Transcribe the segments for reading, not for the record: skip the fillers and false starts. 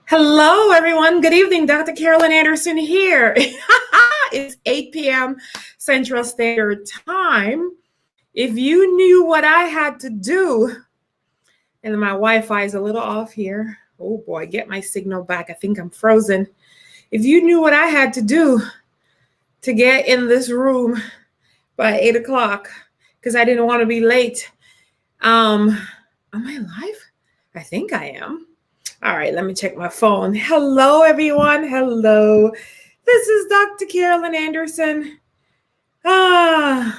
Hello, everyone. Good evening. Dr. Carolyn Anderson here. It's 8 p.m. Central Standard Time. If you knew what I had to do, and my Wi-Fi is a little off here. Oh boy, get my signal back. I think I'm frozen. If you knew what I had to do to get in this room by 8 o'clock, because I didn't want to be late. Am I live? I think I am. All right, let me check my phone. Hello, everyone. Hello. This is Dr. Carolyn Anderson. All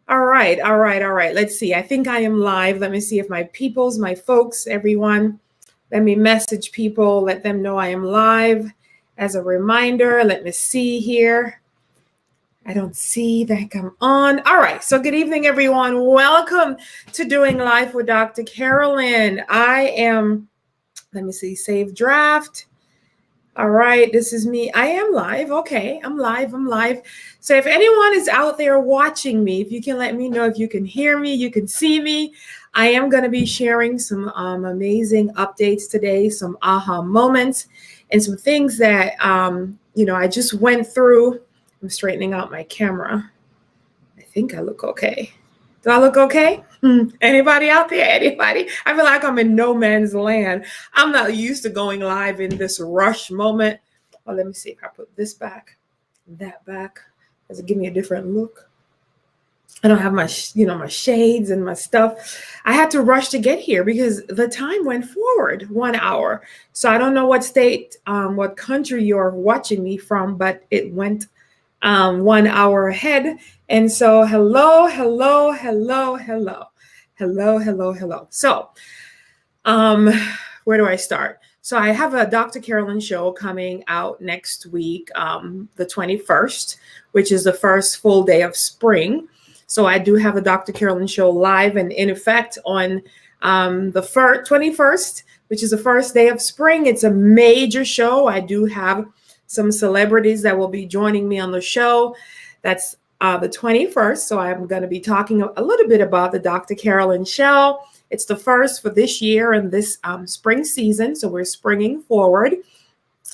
right. Let's see. I think I am live. Let me see if my peoples, my folks, everyone, let me message people, let them know I am live as a reminder. Let me see here. I don't see that I'm on. All right. So good evening, everyone. Welcome to Doing Life with Dr. Carolyn. I am, let me see, save draft. All right. This is me. I am live. Okay. I'm live. So if anyone is out there watching me, if you can let me know if you can hear me, you can see me. I am going to be sharing some amazing updates today, some aha moments and some things that, I just went through. I'm straightening out my camera. I think I look okay. Do I look okay? Anybody out there? Anybody? I feel like I'm in no man's land. I'm not used to going live in this rush moment. Well, let me see if I put this back, that back. Does it give me a different look? I don't have my, my shades and my stuff. I had to rush to get here because the time went forward 1 hour. So I don't know what state, what country you're watching me from, but it went 1 hour ahead. And so hello. So where do I start? So I have a Dr. Carolyn Show coming out next week, the 21st, which is the first full day of spring. So I do have a Dr. Carolyn Show live and in effect on the 21st, which is the first day of spring. It's a major show. I do have some celebrities that will be joining me on the show. That's the 21st. So I'm going to be talking a little bit about the Dr. Carolyn Show. It's the first for this year and this spring season. So we're springing forward.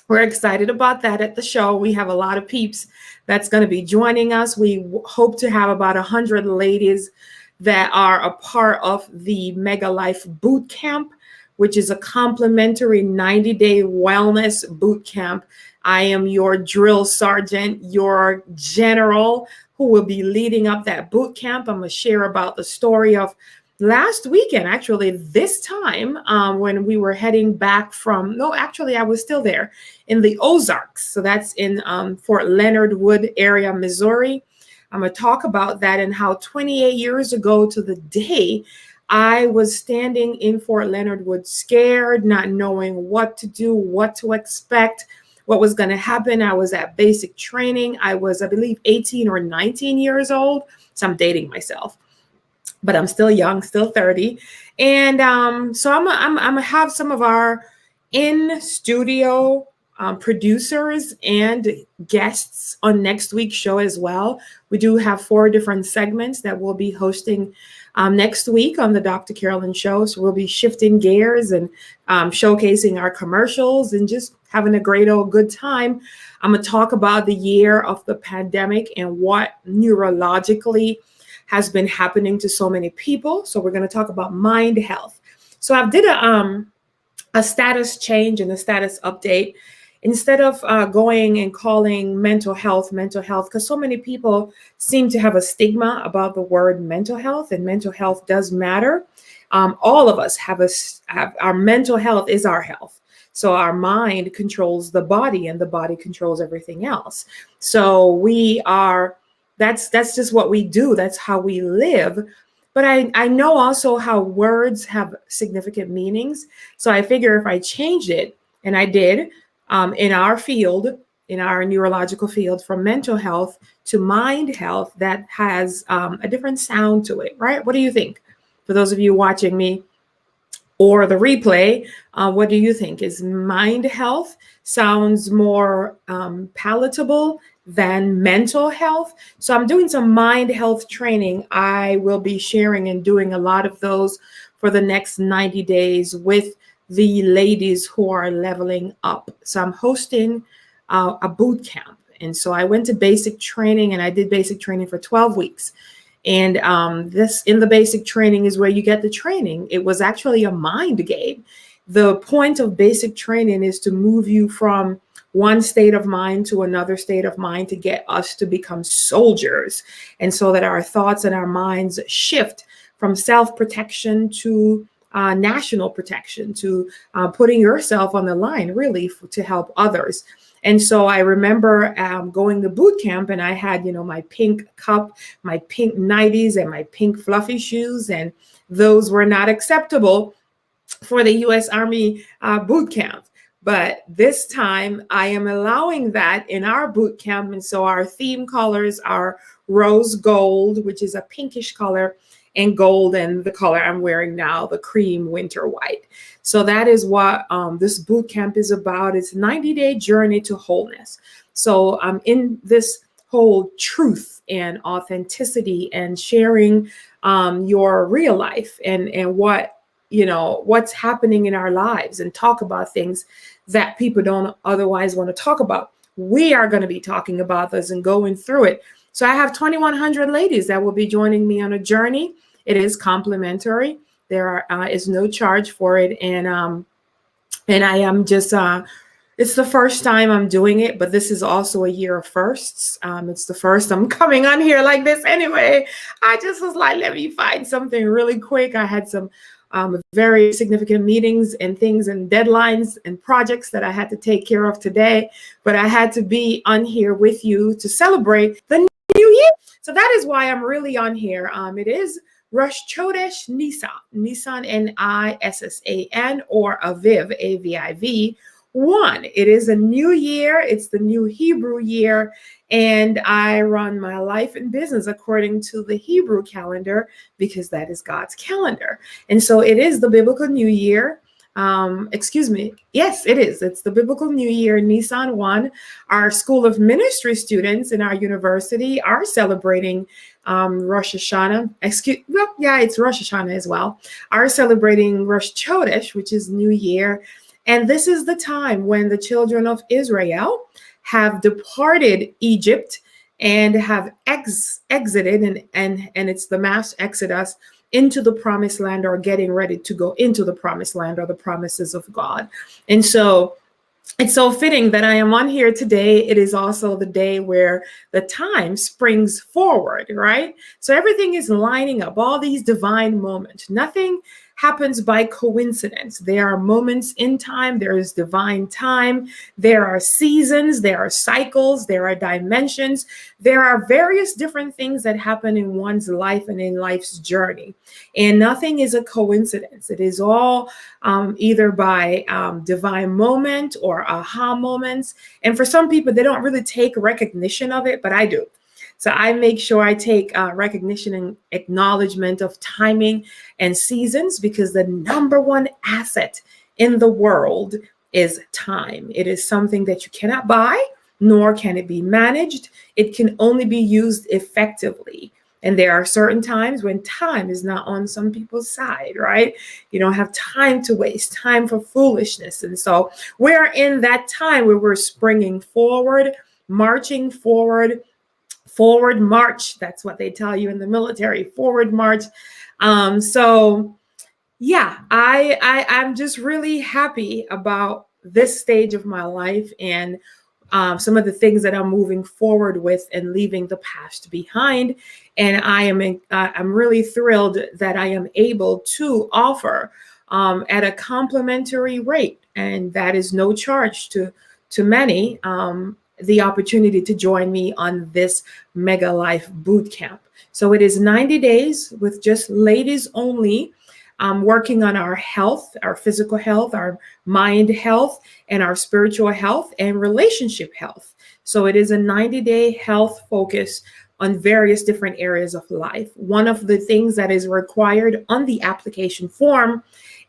We're excited about that at the show. We have a lot of peeps that's going to be joining us. We hope to have about 100 ladies that are a part of the MEGALiFE Bootcamp, which is a complimentary 90-day wellness bootcamp. I am your drill sergeant, your general who will be leading up that boot camp. I'm going to share about the story of last weekend, actually this time when we were heading back from, I was still there in the Ozarks. So that's in Fort Leonard Wood area, Missouri. I'm going to talk about that and how 28 years ago to the day, I was standing in Fort Leonard Wood, scared, not knowing what to do, what to expect, what was going to happen. I was at basic training. I was, I believe, 18 or 19 years old. So I'm dating myself, but I'm still young, still 30. And so I'm gonna have some of our in-studio producers and guests on next week's show as well. We do have 4 different segments that we'll be hosting next week on the Dr. Carolyn Show. So we'll be shifting gears and showcasing our commercials and just having a great old good time. I'm going to talk about the year of the pandemic and what neurologically has been happening to so many people. So we're going to talk about mind health. So I did a status change and a status update. Instead of going and calling mental health, because so many people seem to have a stigma about the word mental health, and mental health does matter. All of us have our mental health is our health. So our mind controls the body and the body controls everything else. So that's just what we do. That's how we live. But I know also how words have significant meanings. So I figure if I changed it, and I did, in our field, in our neurological field, from mental health to mind health, that has a different sound to it, right? What do you think? For those of you watching me or the replay, what do you think? Is mind health sounds more palatable than mental health? So I'm doing some mind health training. I will be sharing and doing a lot of those for the next 90 days with the ladies who are leveling up. So I'm hosting a boot camp. And so I went to basic training, and I did basic training for 12 weeks. And this in the basic training is where you get the training. It was actually a mind game. The point of basic training is to move you from one state of mind to another state of mind to get us to become soldiers. And so that our thoughts and our minds shift from self-protection to national protection, to putting yourself on the line, really, to help others. And so I remember going to boot camp, and I had, my pink cup, my pink 90s, and my pink fluffy shoes, and those were not acceptable for the U.S. Army boot camp. But this time I am allowing that in our boot camp. And so our theme colors are rose gold, which is a pinkish color, and gold, and the color I'm wearing now, the cream winter white. So that is what this boot camp is about. It's a 90-day journey to wholeness. So I'm in this whole truth and authenticity and sharing your real life and what, what's happening in our lives, and talk about things that people don't otherwise want to talk about. We are going to be talking about this and going through it. So I have 2,100 ladies that will be joining me on a journey. It is complimentary. There is no charge for it. And I am just, it's the first time I'm doing it, but this is also a year of firsts. It's the first I'm coming on here like this anyway. I just was like, let me find something really quick. I had some very significant meetings and things and deadlines and projects that I had to take care of today, but I had to be on here with you to celebrate the new year. So that is why I'm really on here. It is Rosh Chodesh Nisan, Nissan, or Aviv, Aviv 1. It is a new year. It's the new Hebrew year. And I run my life and business according to the Hebrew calendar, because that is God's calendar. And so it is the biblical new year. Yes, it is. It's the biblical new year, Nisan 1. Our School of Ministry students in our university are celebrating Rosh Hashanah. It's Rosh Hashanah as well. Are celebrating Rosh Chodesh, which is New Year. And this is the time when the children of Israel have departed Egypt and have exited, and it's the mass exodus into the promised land, or getting ready to go into the promised land, or the promises of God. And so it's so fitting that I am on here today. It is also the day where the time springs forward, right? So everything is lining up, all these divine moments. Nothing happens by coincidence. There are moments in time. There is divine time. There are seasons. There are cycles. There are dimensions. There are various different things that happen in one's life and in life's journey. And nothing is a coincidence. It is all either by divine moment or aha moments. And for some people, they don't really take recognition of it, but I do. So I make sure I take recognition and acknowledgement of timing and seasons, because the number one asset in the world is time. It is something that you cannot buy, nor can it be managed. It can only be used effectively. And there are certain times when time is not on some people's side, right? You don't have time to waste, time for foolishness. And so we're in that time where we're springing forward, marching forward march. That's what they tell you in the military, forward march. So yeah, I'm just really happy about this stage of my life, and some of the things that I'm moving forward with and leaving the past behind. And I'm really thrilled that I am able to offer at a complimentary rate, and that is no charge to many, the opportunity to join me on this MEGALiFE Bootcamp. So it is 90 days with just ladies only, working on our health, our physical health, our mind health, and our spiritual health and relationship health. So it is a 90-day health focus on various different areas of life. One of the things that is required on the application form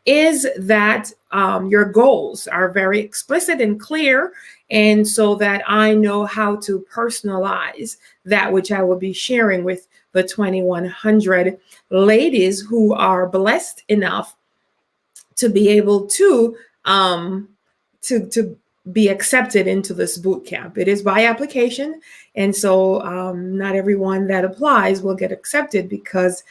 is that your goals are very explicit and clear, and so that I know how to personalize that which I will be sharing with the 2,100 ladies who are blessed enough to be able to be accepted into this boot camp. It is by application, and so not everyone that applies will get accepted because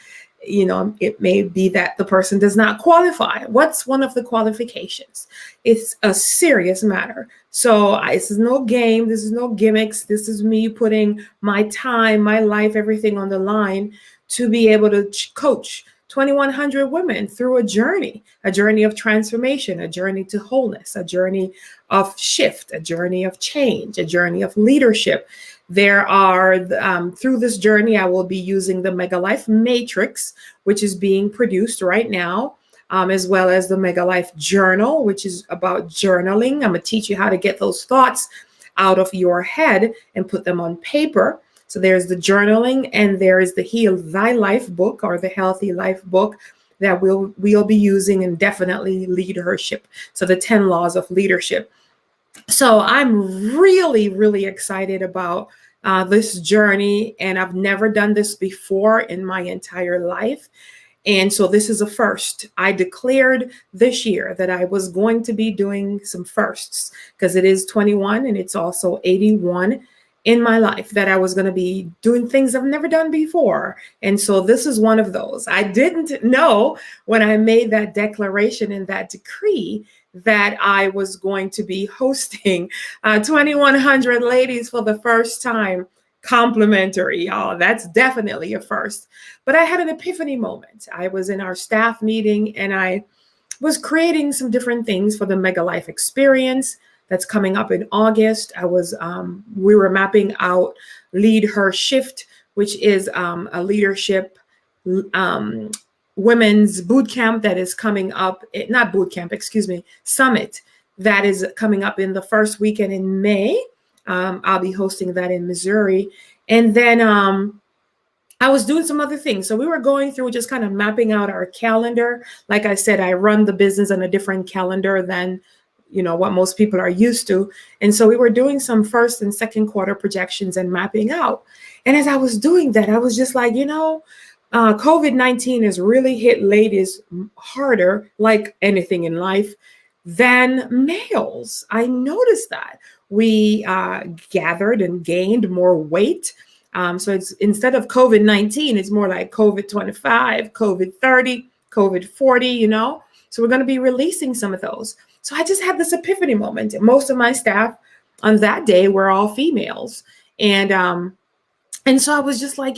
it may be that the person does not qualify. What's one of the qualifications? It's a serious matter. So this is no game. This is no gimmicks. This is me putting my time, my life, everything on the line to be able to coach 2,100 women through a journey of transformation, a journey to wholeness, a journey of shift, a journey of change, a journey of leadership. There are, through this journey, I will be using the MEGALiFE Matrix, which is being produced right now, as well as the MEGALiFE Journal, which is about journaling. I'm going to teach you how to get those thoughts out of your head and put them on paper. So there's the journaling, and there is the Heal Thy Life book, or the Healthy Life book, that we'll be using, and definitely leadership. So the 10 laws of leadership. So I'm really, really excited about this journey, and I've never done this before in my entire life. And so this is a first. I declared this year that I was going to be doing some firsts, because it is 21 and it's also 81 in my life, that I was going to be doing things I've never done before. And so this is one of those. I didn't know when I made that declaration and that decree that I was going to be hosting 2,100 ladies for the first time, complimentary. Oh, that's definitely a first. But I had an epiphany moment. I was in our staff meeting, and I was creating some different things for the MEGALiFE experience that's coming up in August. We were mapping out Lead Her Shift, which is a leadership women's boot camp that is coming up, not boot camp, excuse me, summit that is coming up in the first weekend in May. I'll be hosting that in Missouri. And then I was doing some other things. So we were going through just kind of mapping out our calendar. Like I said, I run the business on a different calendar than what most people are used to. And so we were doing some first and second quarter projections and mapping out. And as I was doing that, I was just like, COVID-19 has really hit ladies harder, like anything in life, than males. I noticed that. We gathered and gained more weight. So it's, instead of COVID-19, it's more like COVID-25, COVID-30, COVID-40, So we're going to be releasing some of those. So I just had this epiphany moment. Most of my staff on that day were all females. And so I was just like,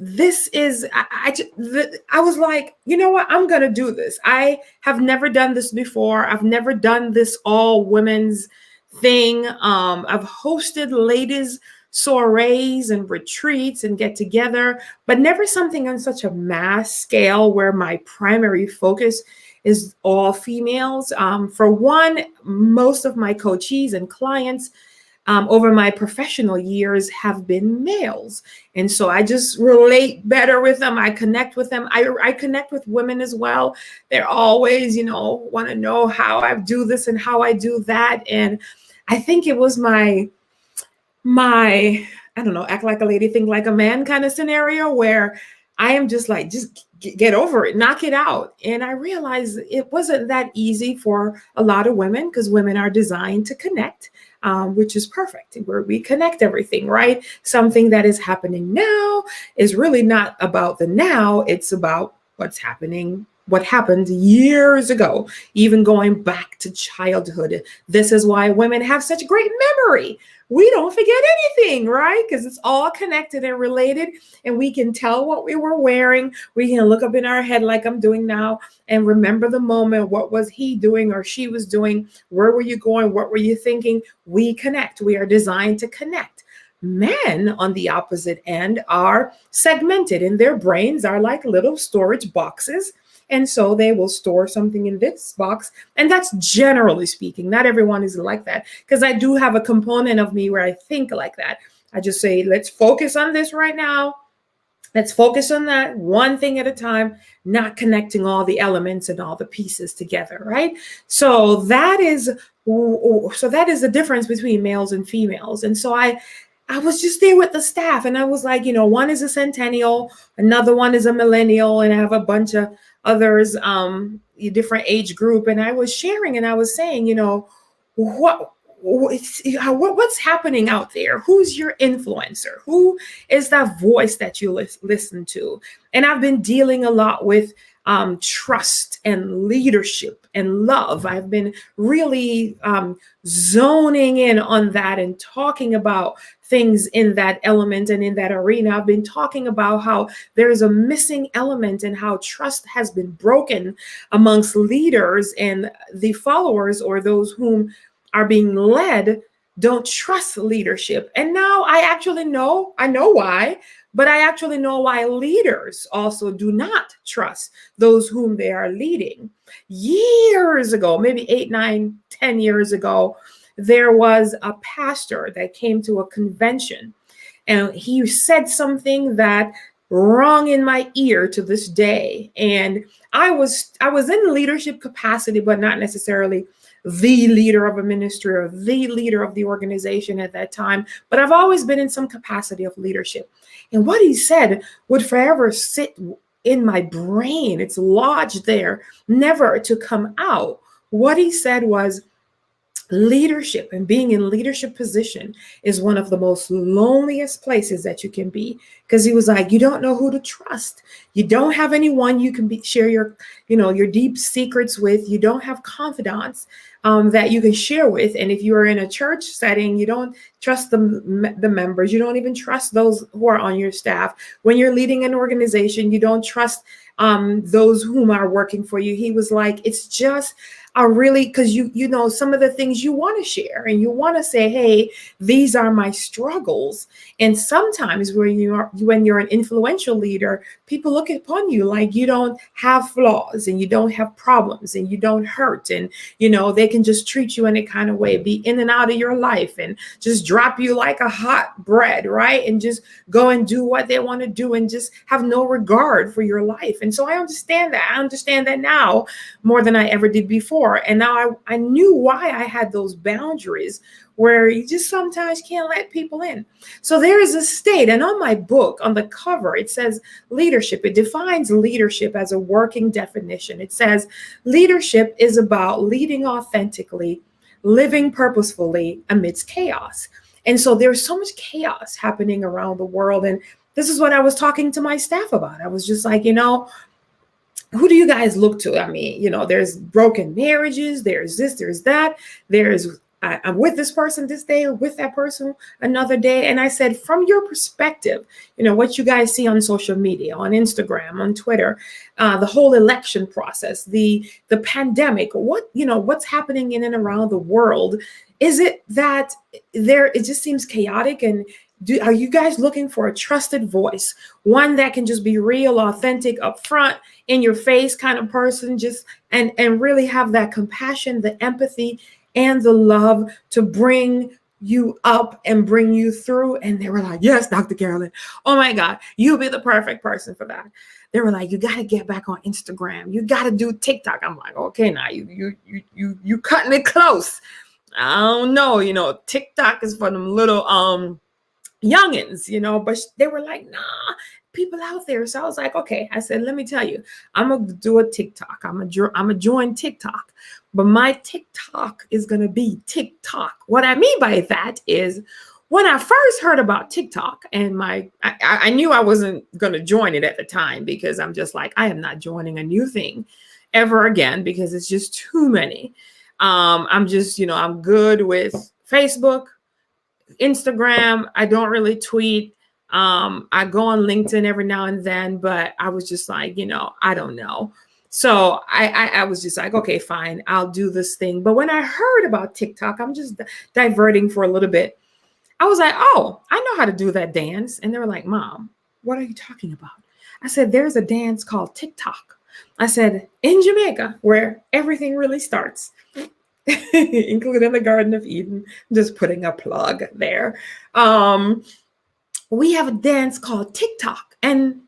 this is, I was like, you know what, I'm going to do this. I have never done this before. I've never done this all women's thing. I've hosted ladies soirees and retreats and get together, but never something on such a mass scale where my primary focus is all females. For one, most of my coachees and clients over my professional years have been males. And so I just relate better with them. I connect with them. I connect with women as well. They're always, want to know how I do this and how I do that. And I think it was my, I don't know, act like a lady, think like a man kind of scenario where I am just like, just get over it, knock it out. And I realized it wasn't that easy for a lot of women, because women are designed to connect, which is perfect, where we connect everything, right? Something that is happening now is really not about the now. It's about what's happening, what happened years ago, even going back to childhood. This is why women have such great memory. We don't forget anything, right? Because it's all connected and related, and we can tell what we were wearing. We can look up in our head like I'm doing now and remember the moment. What was he doing or she was doing? Where were you going? What were you thinking? We connect. We are designed to connect. Men, on the opposite end, are segmented, and their brains are like little storage boxes. And so they will store something in this box. And that's generally speaking. Not everyone is like that, because I do have a component of me where I think like that. I just say, let's focus on this right now. Let's focus on that one thing at a time, not connecting all the elements and all the pieces together, right? So that is the difference between males and females. And so I was just there with the staff, and I was like, one is a centennial, another one is a millennial, and I have a bunch of others, different age group, and I was sharing and I was saying, what's happening out there? Who's your influencer? Who is that voice that you listen to? And I've been dealing a lot with trust and leadership and love. I've been really zoning in on that and talking about things in that element and in that arena. I've been talking about how there's a missing element and how trust has been broken amongst leaders, and the followers, or those whom are being led, don't trust leadership. And now I know why, but I actually know why leaders also do not trust those whom they are leading. Years ago, maybe 8, 9, 10 years ago, there was a pastor that came to a convention, and he said something that rung in my ear to this day. And I was in leadership capacity, but not necessarily the leader of a ministry or the leader of the organization at that time, but I've always been in some capacity of leadership. And what he said would forever sit in my brain. It's lodged there, never to come out. What he said was, leadership and being in leadership position is one of the most loneliest places that you can be, because he was like, you don't know who to trust. You don't have anyone you can share your deep secrets with. You don't have confidants that you can share with. And if you are in a church setting, you don't trust the members. You don't even trust those who are on your staff. When you're leading an organization, you don't trust those whom are working for you. He was like, it's just because you know some of the things you want to share, and you want to say, hey, these are my struggles. And sometimes when you're an influential leader, people look upon you like you don't have flaws, and you don't have problems, and you don't hurt, and they can just treat you any kind of way, be in and out of your life, and just drop you like a hot bread, right? And just go and do what they want to do, and just have no regard for your life. And so I understand that now more than I ever did before. And now I knew why I had those boundaries where you just sometimes can't let people in. So there is a state, and on my book, on the cover, it says leadership. It defines leadership as a working definition. It says leadership is about leading authentically, living purposefully amidst chaos. And so there's so much chaos happening around the world. And this is what I was talking to my staff about. I was just like, who do you guys look to? I mean, there's broken marriages, there's this, there's that, I'm with this person this day, or with that person another day. And I said, from your perspective, what you guys see on social media, on Instagram, on Twitter, the whole election process, the pandemic, what's happening in and around the world, is it that it just seems chaotic? And are you guys looking for a trusted voice, one that can just be real, authentic, upfront, in your face kind of person, just and really have that compassion, the empathy, and the love to bring you up and bring you through? And they were like, yes, Dr. Carolyn. Oh my God, you'll be the perfect person for that. They were like, you got to get back on Instagram. You got to do TikTok. I'm like, okay, now you cutting it close. I don't know, TikTok is for them little youngins, but they were like, nah, people out there. So I was like, okay. I said, let me tell you, I'm gonna do a TikTok. I'm gonna join TikTok, but my TikTok is gonna be TikTok. What I mean by that is, when I first heard about TikTok, and I knew I wasn't gonna join it at the time, because I'm just like, I am not joining a new thing ever again, because it's just too many. I'm just, I'm good with Facebook, Instagram. I don't really tweet. I go on LinkedIn every now and then, but I was just like, I don't know. So I was just like, okay, fine, I'll do this thing. But when I heard about TikTok, I'm just diverting for a little bit. I was like, oh, I know how to do that dance. And they were like, Mom, what are you talking about? I said, there's a dance called TikTok. I said, in Jamaica, where everything really starts, including the Garden of Eden, just putting a plug there. We have a dance called TikTok. And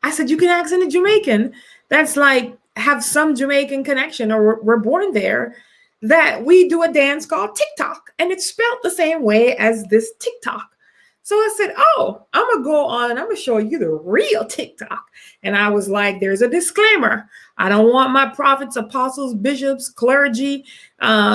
I said, you can ask any Jamaican that's like have some Jamaican connection, or we're born there, that we do a dance called TikTok. And it's spelled the same way as this TikTok. So I said, oh, I'm going to go on and I'm going to show you the real TikTok. And I was like, there's a disclaimer. I don't want my prophets, apostles, bishops, clergy,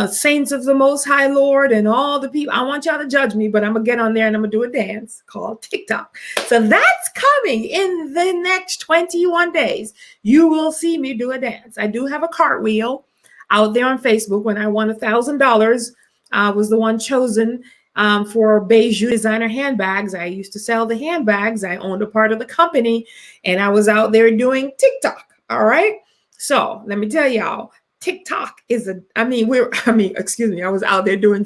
saints of the Most High Lord, and all the people. I want y'all to judge me, but I'm going to get on there and I'm going to do a dance called TikTok. So that's coming in the next 21 days. You will see me do a dance. I do have a cartwheel out there on Facebook. When I won $1,000, I was the one chosen for Beiju designer handbags. I used to sell the handbags. I owned a part of the company, and I was out there doing TikTok. All right. So let me tell y'all, TikTok is I was out there doing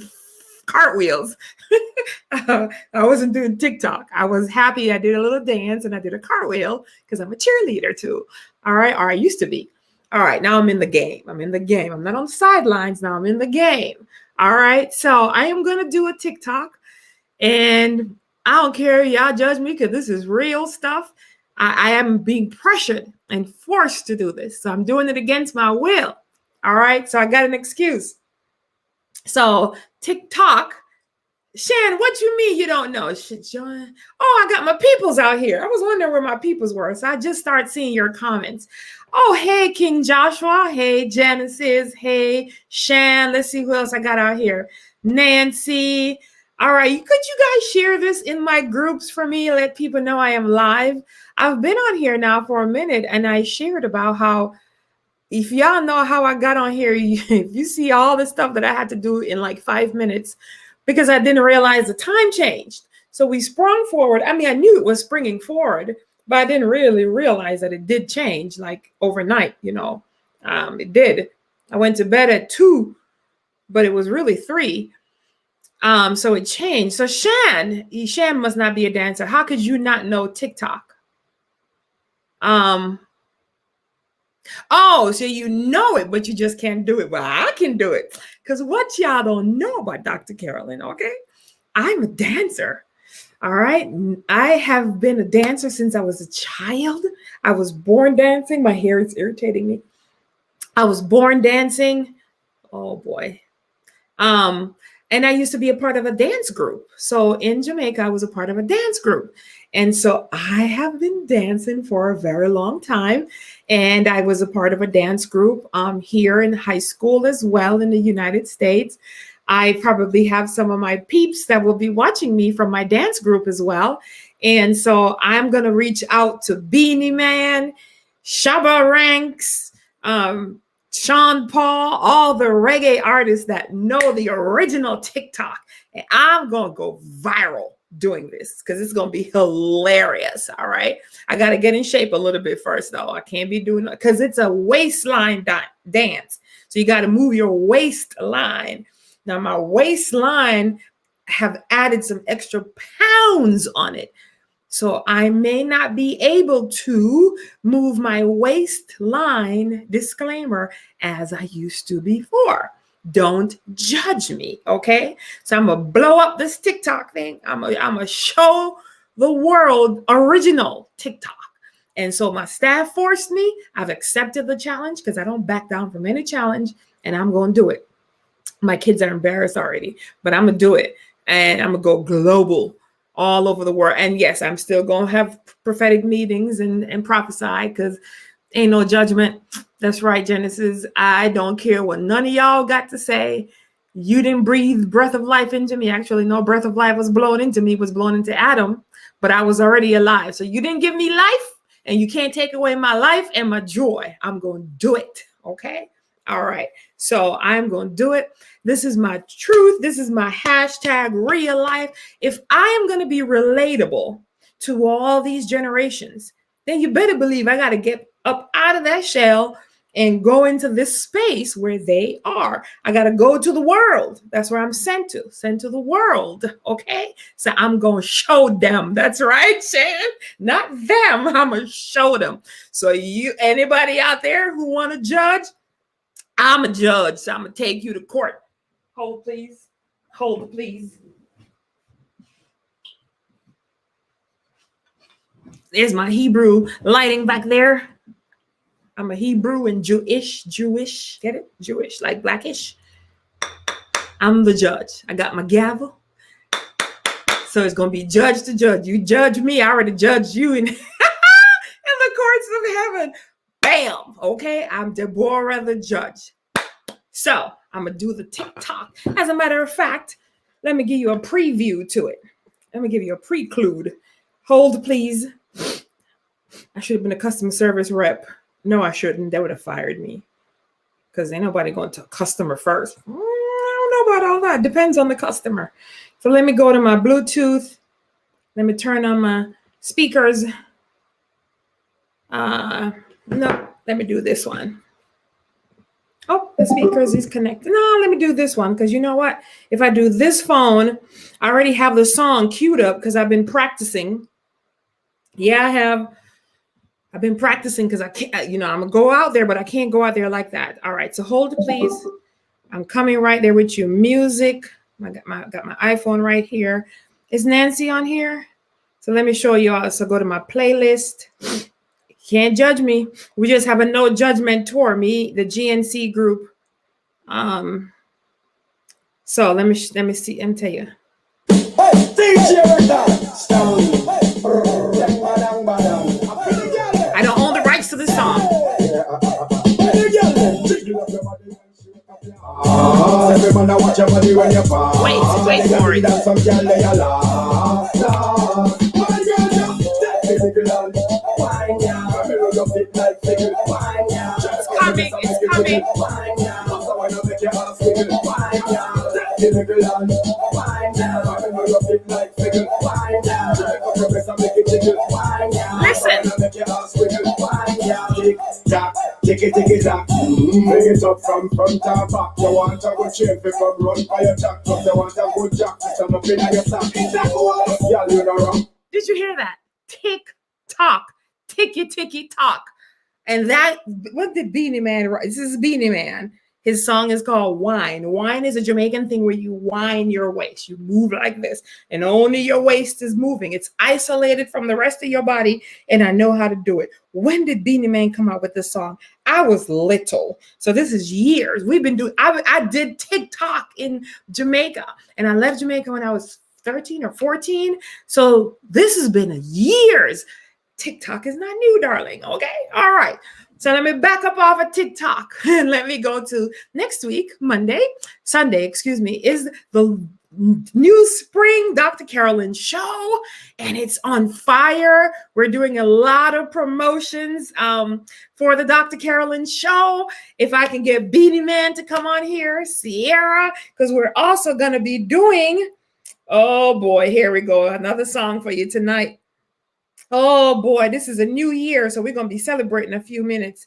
cartwheels. I wasn't doing TikTok. I was happy. I did a little dance and I did a cartwheel because I'm a cheerleader too. All right. Or I used to be. All right. Now I'm in the game. I'm not on the sidelines. Now I'm in the game. All right. So I am going to do a TikTok, and I don't care. Y'all judge me because this is real stuff. I am being pressured and forced to do this. So I'm doing it against my will. All right. So I got an excuse. So TikTok, Shan, what you mean you don't know? John, oh, I got my peoples out here. I was wondering where my peoples were. So I just started seeing your comments. Oh, hey, King Joshua. Hey, Genesis. Hey, Shan. Let's see who else I got out here. Nancy. All right. Could you guys share this in my groups for me? Let people know I am live. I've been on here now for a minute, and I shared about how, if y'all know how I got on here, if you see all the stuff that I had to do in like 5 minutes, because I didn't realize the time changed. So we sprung forward. I mean, I knew it was springing forward, but I didn't really realize that it did change like overnight, it did. I went to bed at 2, but it was really 3. So it changed. So Shan must not be a dancer. How could you not know TikTok? Oh, so you know it, but you just can't do it. Well, I can do it. Because what y'all don't know about Dr. Carolyn, okay? I'm a dancer. All right. I have been a dancer since I was a child. I was born dancing. My hair is irritating me. I was born dancing. Oh boy. And I used to be a part of a dance group. So in Jamaica, I was a part of a dance group. And so I have been dancing for a very long time. And I was a part of a dance group here in high school as well in the United States. I probably have some of my peeps that will be watching me from my dance group as well. And so I'm going to reach out to Beanie Man, Shabba Ranks, Sean Paul, all the reggae artists that know the original TikTok. And I'm going to go viral doing this because it's going to be hilarious. All right. I got to get in shape a little bit first, though. I can't be doing it because it's a waistline dance. So you got to move your waistline. Now, my waistline have added some extra pounds on it. So I may not be able to move my waistline, disclaimer, as I used to before. Don't judge me, okay? So I'm going to blow up this TikTok thing. I'm going to show the world original TikTok. And so my staff forced me. I've accepted the challenge because I don't back down from any challenge, and I'm going to do it. My kids are embarrassed already, but I'm going to do it. And I'm going to go global all over the world. And yes, I'm still going to have prophetic meetings and prophesy because ain't no judgment. That's right, Genesis. I don't care what none of y'all got to say. You didn't breathe breath of life into me. Actually, no breath of life was blown into me. It was blown into Adam, but I was already alive. So you didn't give me life, and you can't take away my life and my joy. I'm going to do it. Okay. All right. So I'm going to do it. This is my truth. This is my hashtag real life. If I am going to be relatable to all these generations, then you better believe I got to get up out of that shell and go into this space where they are. I got to go to the world. That's where I'm sent to the world. Okay. So I'm going to show them. That's right, Shan. Not them. I'm going to show them. So anybody out there who want to judge, I'm a judge. So I'm going to take you to court. Hold, please. Hold, please. There's my Hebrew lighting back there. I'm a Hebrew and Jewish. Get it? Jewish, like blackish. I'm the judge. I got my gavel. So it's going to be judge to judge. You judge me. I already judged you in, in the courts of heaven. Bam. Okay. I'm Deborah the judge. So I'm going to do the TikTok. As a matter of fact, let me give you a preview to it. Let me give you a preclude. Hold, please. I should have been a customer service rep. No, I shouldn't. They would have fired me. Because ain't nobody going to customer first. I don't know about all that. Depends on the customer. So let me go to my Bluetooth. Let me turn on my speakers. No, let me do this one. Oh, the speakers is connected. No, let me do this one. Because you know what? If I do this phone, I already have the song queued up because I've been practicing. Yeah, I have. I've been practicing because I can't, I'm going to go out there, but I can't go out there like that. All right. So hold it, please. I'm coming right there with you. Music. I got my iPhone right here. Is Nancy on here? So let me show you all. So go to my playlist. Can't judge me. We just have a no judgment tour. Me, the GNC group. So let me see and tell you. I don't own the rights to this song. Wait for it. It's coming. Listen. Tick it up. Bring it up from front and back. You want a good shape if you run by your jack. You want a good jack to stand up in your sack. Did you hear that? Tick tock. Ticky tock. And that, what did Beanie Man write? This is Beanie Man. His song is called Wine. Wine is a Jamaican thing where you whine your waist. You move like this, and only your waist is moving. It's isolated from the rest of your body, and I know how to do it. When did Beanie Man come out with this song? I was little. So this is years. We've been doing, I did TikTok in Jamaica, and I left Jamaica when I was 13 or 14. So this has been years. TikTok is not new, darling. Okay. All right. So let me back up off of TikTok and let me go to next week, Sunday, is the new spring Dr. Carolyn Show, and it's on fire. We're doing a lot of promotions for the Dr. Carolyn Show. If I can get Beanie Man to come on here, Sierra, because we're also going to be doing, oh boy, here we go. Another song for you tonight. Oh boy, this is a new year, so we're going to be celebrating a few minutes.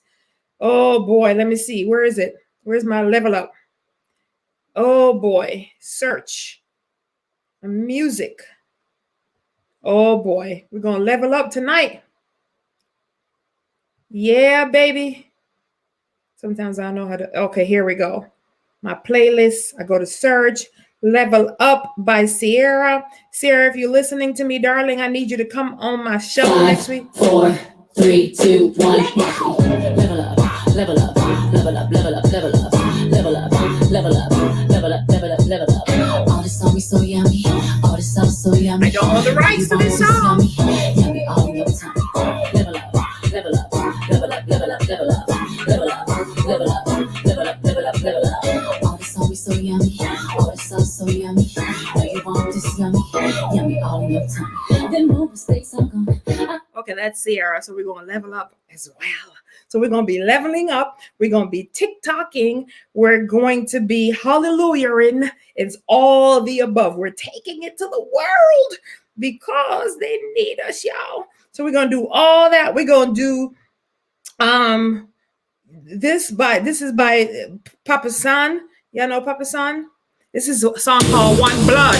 Oh boy, let me see. Where is it? Where's my level up? Oh boy, search. Music. Oh boy, we're going to level up tonight. Yeah, baby. Sometimes I don't know how to. Okay, here we go. My playlist. I go to search. Level Up by Sierra. Sierra, if you're listening to me, darling, I need you to come on my show 5, next week. 4, 3, 2, 1. Level up, level up, level up, level up, level up, level up, level up, level up, level up, level up. All this song is so yummy. All this song is so yummy. I don't know the rights to this song. Yummy all the time. Level up, level up, level up, level up, level up, level up, level up, level up, level up, level up. All this song is so yummy. All this song is so yummy. Now you want this yummy, yummy all in your time. Then no mistakes are gone. Okay, that's Sierra. So we're going to level up as well. So we're going to be leveling up. We're going to be TikToking. We're going to be hallelujahing. It's all the above. We're taking it to the world because they need us, y'all. So we're going to do all that. We're going to do this is by Papa San. Y'all know Papa San? This is a song called One Blood.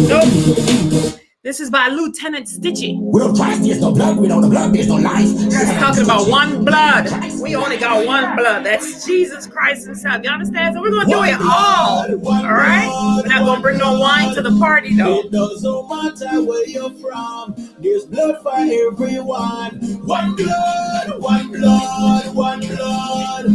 Nope. This is by Lieutenant Stitchy. We don't trust, there's no blood. We know the blood, there's no life. That's talking about one blood. We only got one blood. That's Jesus Christ himself. You understand? So we're going to do it all. All right? We're not going to bring no wine to the party, though. It doesn't matter where you're from. There's blood for everyone. One blood, one blood, one blood.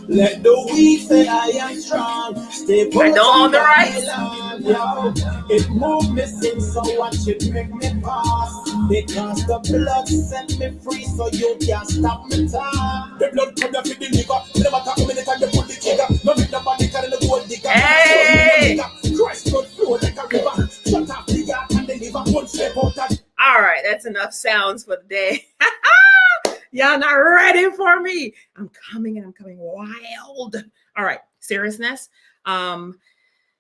Let the weak say I am strong. Stay put I know all on the rights. Babylon, yo. It moved me since, so watch it make me pass. Because the blood set me free, so you can't stop me time. The blood come for the liver. No matter how many times you pull the trigger, no make nobody carry the gold digger. Hey! Christ blood flow like a river. Shut up the yard and the liver. One step out of. All right, that's enough sounds for the day. Y'all not ready for me. I'm coming and I'm coming wild. All right, seriousness.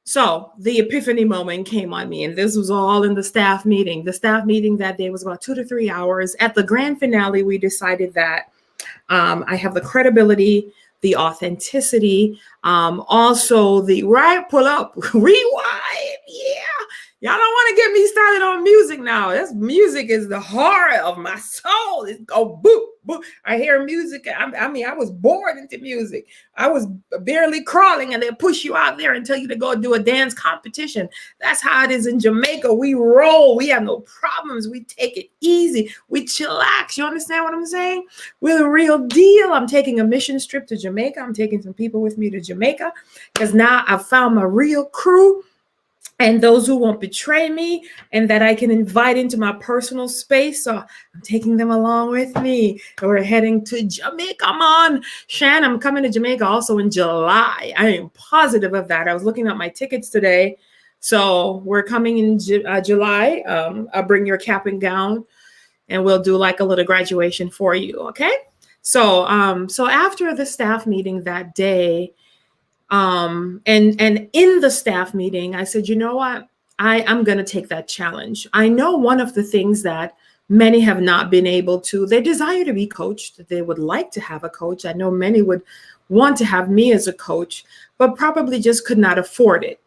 So the epiphany moment came on me, and this was all in the staff meeting. The staff meeting that day was about 2 to 3 hours. At the grand finale, we decided that I have the credibility, the authenticity, also the pull up, rewind. Yeah. Y'all don't want to get me started on music now. This music is the heart of my soul. It's go boop, boop. I hear music. I was born into music. I was barely crawling, and they push you out there and tell you to go do a dance competition. That's how it is in Jamaica. We roll. We have no problems. We take it easy. We chillax. You understand what I'm saying? We're the real deal. I'm taking a mission trip to Jamaica. I'm taking some people with me to Jamaica because now I've found my real crew. And those who won't betray me and that I can invite into my personal space. So I'm taking them along with me. And we're heading to Jamaica. Come on, Shan, I'm coming to Jamaica also in July. I am positive of that. I was looking at my tickets today. So we're coming in July. I'll bring your cap and gown and we'll do like a little graduation for you. Okay. So after the staff meeting that day, and in the staff meeting, I said, you know what? I'm going to take that challenge. I know one of the things that many have not been able to, they desire to be coached. They would like to have a coach. I know many would want to have me as a coach, but probably just could not afford it.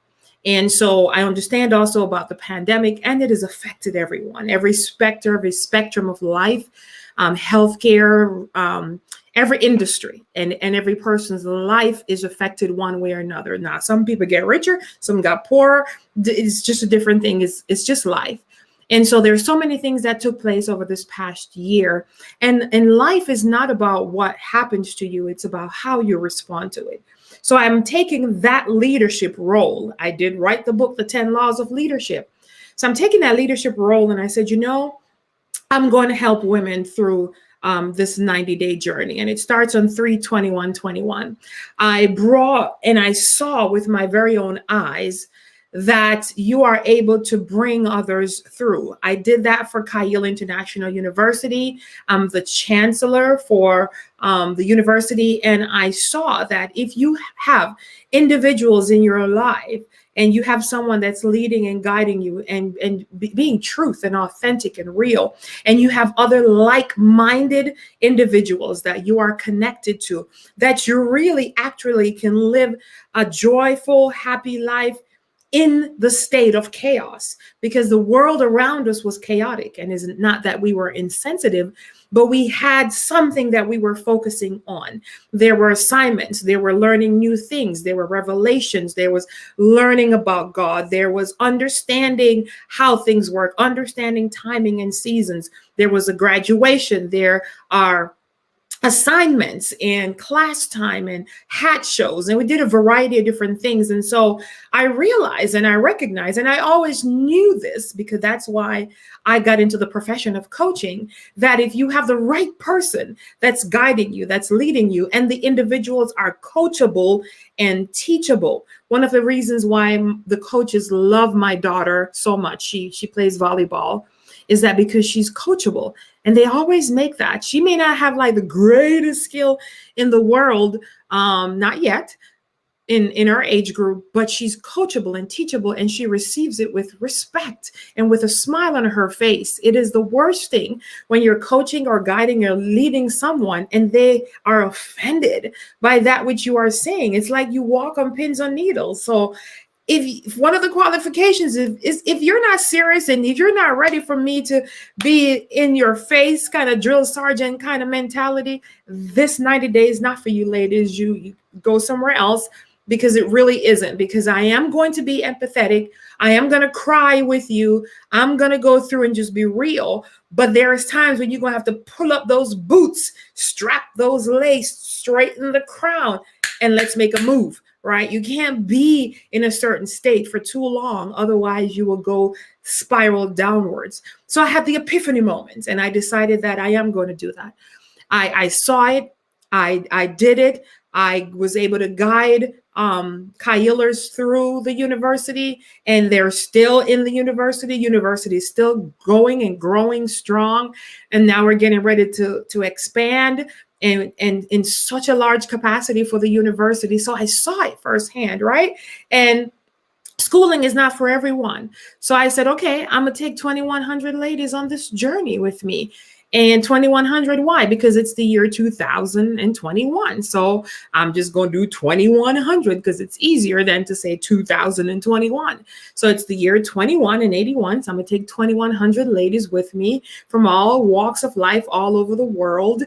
And so I understand also about the pandemic, and it has affected everyone, every spectrum of life, healthcare, every industry and every person's life is affected one way or another. Now, some people get richer, some got poorer. It's just a different thing. It's just life. And so there's so many things that took place over this past year. And life is not about what happens to you. It's about how you respond to it. So I'm taking that leadership role. I did write the book, The 10 Laws of Leadership. So I'm taking that leadership role, and I said, you know, I'm going to help women through this 90-day journey. And it starts on 3/21/21. I brought and I saw with my very own eyes that you are able to bring others through. I did that for Kyle International University. I'm the chancellor for the university. And I saw that if you have individuals in your life and you have someone that's leading and guiding you and being truth and authentic and real, and you have other like-minded individuals that you are connected to, that you really actually can live a joyful, happy life in the state of chaos, because the world around us was chaotic. And it's not that we were insensitive, but we had something that we were focusing on. There were assignments, there were learning new things, there were revelations, there was learning about God, there was understanding how things work, understanding timing and seasons. There was a graduation, there are assignments and class time and hat shows, and we did a variety of different things. And so I realized and I recognized, and I always knew this because that's why I got into the profession of coaching, that if you have the right person that's guiding you, that's leading you, and the individuals are coachable and teachable. One of the reasons why the coaches love my daughter so much, she plays volleyball, is that because she's coachable. And they always make that. She may not have like the greatest skill in the world, not yet in her age group, but she's coachable and teachable, and she receives it with respect and with a smile on her face. It is the worst thing when you're coaching or guiding or leading someone and they are offended by that which you are saying. It's like you walk on pins on needles. So if one of the qualifications is if you're not serious and if you're not ready for me to be in your face kind of drill sergeant kind of mentality, this 90 days not for you, ladies. You go somewhere else, because it really isn't. Because I am going to be empathetic. I am going to cry with you. I'm going to go through and just be real. But there's times when you're going to have to pull up those boots, strap those lace, straighten the crown, and let's make a move. right? You can't be in a certain state for too long. Otherwise, you will go spiral downwards. So I had the epiphany moment, and I decided that I am going to do that. I saw it. I did it. I was able to guide Kailers through the university, and they're still in the university. University is still going and growing strong. And now we're getting ready to expand and in such a large capacity for the university. So I saw it firsthand, right? And schooling is not for everyone. So I said, okay, I'm going to take 2,100 ladies on this journey with me. And 2,100, why? Because it's the year 2021. So I'm just going to do 2,100 because it's easier than to say 2021. So it's the year 21 and 81. So I'm going to take 2,100 ladies with me from all walks of life all over the world.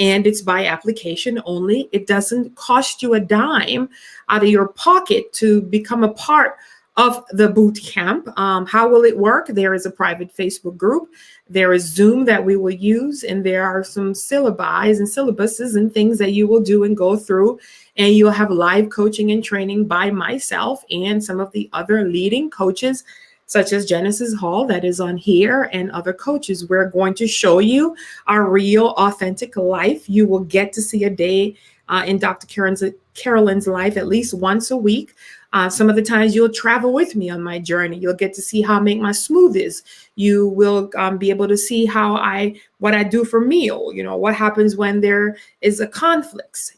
And it's by application only. It doesn't cost you a dime out of your pocket to become a part of the boot camp. How will it work? There is a private Facebook group. There is Zoom that we will use, and there are some syllabi and syllabuses and things that you will do and go through. And you'll have live coaching and training by myself and some of the other leading coaches, such as Genesis Hall that is on here, and other coaches. We're going to show you our real, authentic life. You will get to see a day in Dr. Carolyn's life at least once a week. Some of the times you'll travel with me on my journey. You'll get to see how I make my smoothies. You will be able to see what I do for meal. You know, what happens when there is a conflict,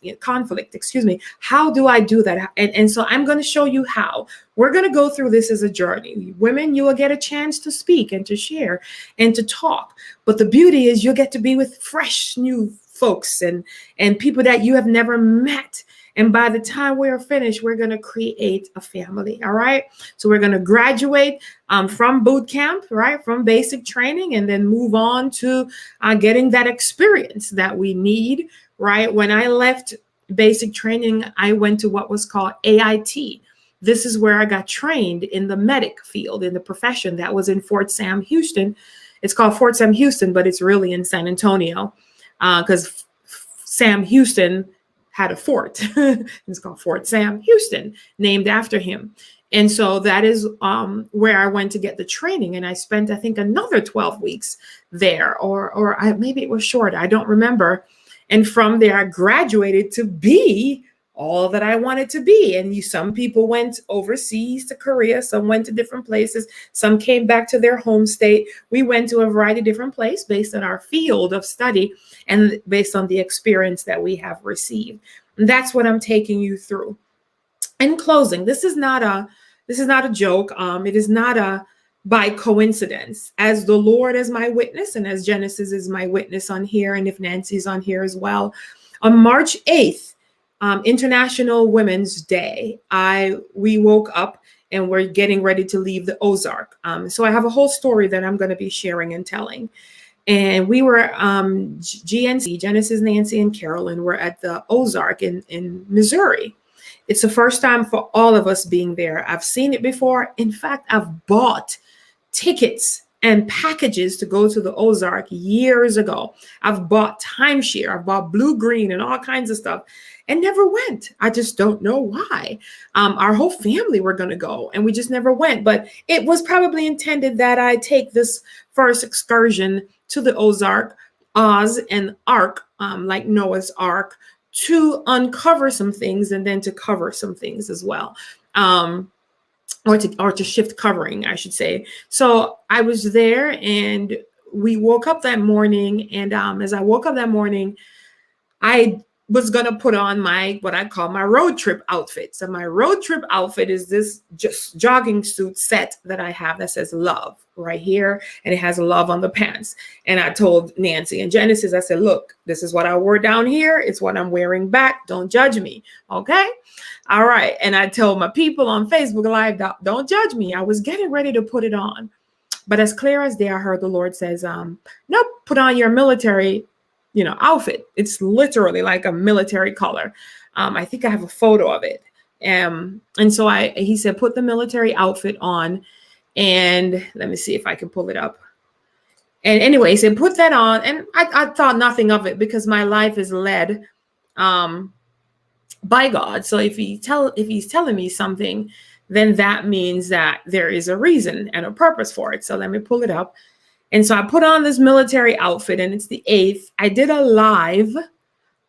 excuse me. How do I do that? And so I'm going to show you how. We're going to go through this as a journey. Women, you will get a chance to speak and to share and to talk. But the beauty is you'll get to be with fresh new folks and people that you have never met. And by the time we're finished, we're going to create a family. All right. So we're going to graduate from boot camp, right, from basic training, and then move on to getting that experience that we need. Right. When I left basic training, I went to what was called AIT. This is where I got trained in the medic field, in the profession. That was in Fort Sam, Houston. It's called Fort Sam, Houston, but it's really in San Antonio because Sam Houston had a fort. It's called Fort Sam Houston, named after him. And so that is where I went to get the training. And I spent, I think, another 12 weeks there, or maybe it was short. I don't remember. And from there, I graduated to be all that I wanted to be. And some people went overseas to Korea. Some went to different places. Some came back to their home state. We went to a variety of different places based on our field of study and based on the experience that we have received. And that's what I'm taking you through. In closing, this is not a joke. It is not by coincidence. As the Lord is my witness, and as Genesis is my witness on here, and if Nancy's on here as well, on March 8th, International Women's Day, we woke up and we're getting ready to leave the Ozark. So I have a whole story that I'm going to be sharing and telling. And we were GNC, Genesis, Nancy, and Carolyn were at the Ozark in Missouri. It's the first time for all of us being there. I've seen it before. In fact, I've bought tickets and packages to go to the Ozark years ago. I've bought timeshare, I've bought blue, green, and all kinds of stuff, and never went. I just don't know why. Our whole family were going to go, and we just never went. But it was probably intended that I take this first excursion to the Ozark, Oz, and Ark, like Noah's Ark, to uncover some things and then to cover some things as well. Or to shift covering, I should say. So I was there, and we woke up that morning. And as I woke up that morning, I was going to put on what I call my road trip outfit. So my road trip outfit is this just jogging suit set that I have that says love right here. And it has love on the pants. And I told Nancy and Genesis, I said, look, this is what I wore down here. It's what I'm wearing back. Don't judge me. Okay. All right. And I told my people on Facebook Live, don't judge me. I was getting ready to put it on. But as clear as day, I heard the Lord says, nope, put on your military outfit. It's literally like a military color. I think I have a photo of it. And so he said, put the military outfit on, and let me see if I can pull it up. And anyway, he said, put that on. And I thought nothing of it because my life is led by God. So if he's telling me something, then that means that there is a reason and a purpose for it. So let me pull it up. And so I put on this military outfit, and it's the 8th. I did a live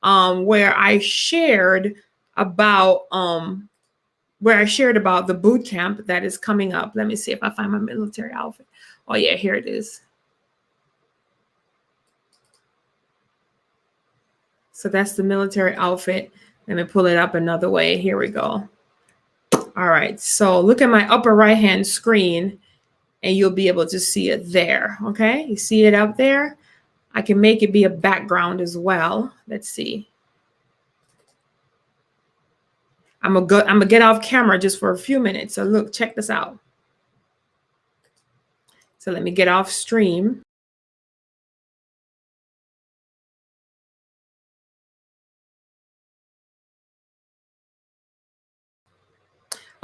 where I shared about the boot camp that is coming up. Let me see if I find my military outfit. Oh yeah, here it is. So that's the military outfit. Let me pull it up another way. Here we go. All right. So look at my upper right-hand screen, and you'll be able to see it there. Okay. You see it up there? I can make it be a background as well. Let's see. I'm gonna get off camera just for a few minutes. So look, check this out. So let me get off stream.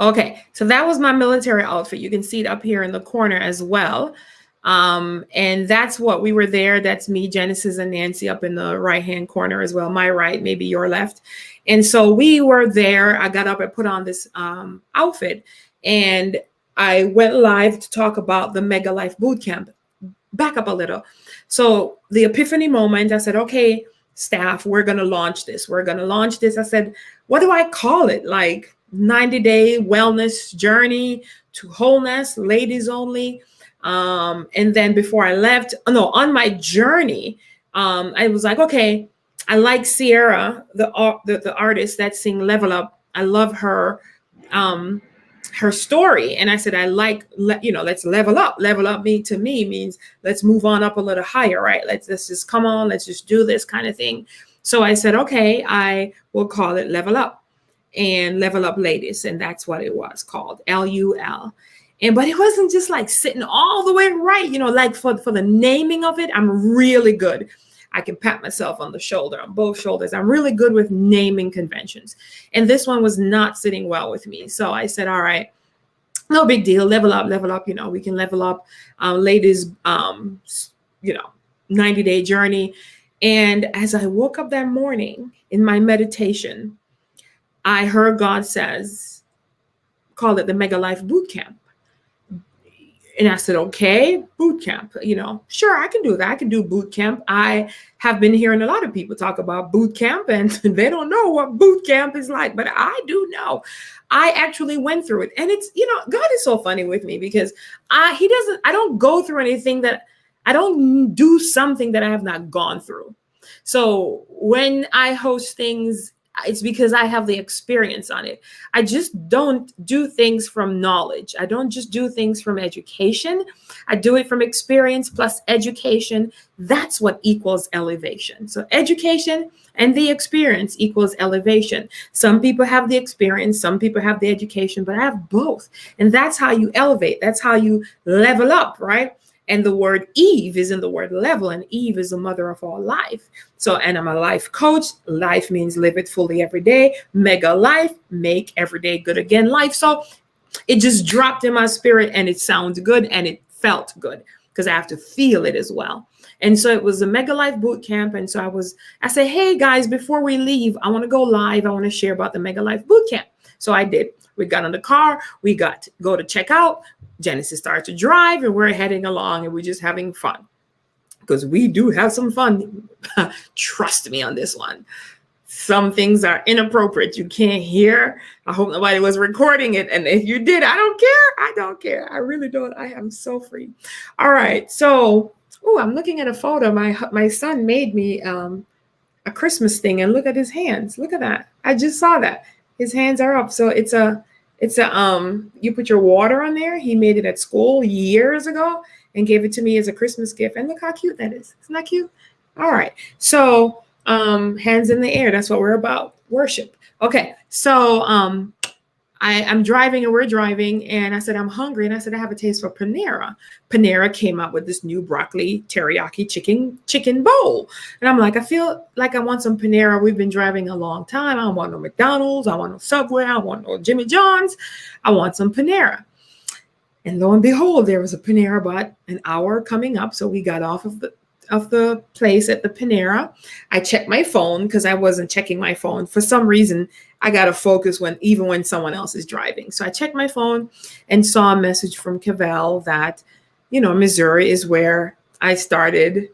Okay, so that was my military outfit. You can see it up here in the corner as well. And that's what we were there. That's me, Genesis, and Nancy up in the right-hand corner as well. My right, maybe your left. And so we were there. I got up and put on this outfit, and I went live to talk about the MEGALiFE Bootcamp. Back up a little. So the epiphany moment, I said, okay, staff, we're going to launch this. We're going to launch this. I said, what do I call it? Like 90-day wellness journey to wholeness, ladies only. And then before I left, on my journey, I was like, okay, I like Sierra, the artist that sing Level Up. I love her, her story. And I said, I like, let's level up. Level up to me means let's move on up a little higher, right? Let's just come on, let's just do this kind of thing. So I said, okay, I will call it Level Up, and Level Up Ladies. And that's what it was called, LUL. But it wasn't just like sitting all the way right, like for the naming of it, I'm really good. I can pat myself on the shoulder, on both shoulders. I'm really good with naming conventions. And this one was not sitting well with me. So I said, all right, no big deal. Level up, we can level up. Ladies, 90-day journey. And as I woke up that morning in my meditation, I heard God says, call it the MEGALiFE Bootcamp. And I said, okay, boot camp, sure, I can do that. I can do boot camp. I have been hearing a lot of people talk about boot camp, and they don't know what boot camp is like, but I do know. I actually went through it. And it's, God is so funny with me, because I don't go through anything I don't do something that I have not gone through. So when I host things, it's because I have the experience on it. I just don't do things from knowledge. I don't just do things from education. I do it from experience plus education. That's what equals elevation. So education and the experience equals elevation. Some people have the experience, some people have the education, but I have both. And that's how you elevate. That's how you level up, right? And the word Eve is in the word level, and Eve is the mother of all life. So, and I'm a life coach. Life means live it fully every day. MEGALiFE, make every day good again life. So it just dropped in my spirit, and it sounds good, and it felt good, because I have to feel it as well. And so it was a MEGALiFE Bootcamp. And so I said, hey guys, before we leave, I want to go live. I want to share about the MEGALiFE Bootcamp. So I did. We got in the car, we got to go to check out. Genesis started to drive, and we're heading along, and we're just having fun, because we do have some fun. Trust me on this one. Some things are inappropriate. You can't hear. I hope nobody was recording it. And if you did, I don't care. I don't care. I really don't. I am so free. All right. So, I'm looking at a photo. My son made me a Christmas thing, and look at his hands. Look at that. I just saw that. His hands are up. So it's a you put your water on there. He made it at school years ago and gave it to me as a Christmas gift. And look how cute that is. Isn't that cute? All right. So hands in the air. That's what we're about. Worship. Okay. So I'm driving, and we're driving, and I said, I'm hungry. And I said, I have a taste for Panera. Panera came out with this new broccoli teriyaki chicken bowl. And I'm like, I feel like I want some Panera. We've been driving a long time. I don't want no McDonald's. I want no Subway. I want no Jimmy John's. I want some Panera. And lo and behold, there was a Panera about an hour coming up. So we got off of the place at the Panera. I checked my phone, because I wasn't checking my phone. For some reason, I got to focus even when someone else is driving. So I checked my phone and saw a message from Cavell that, Missouri is where I started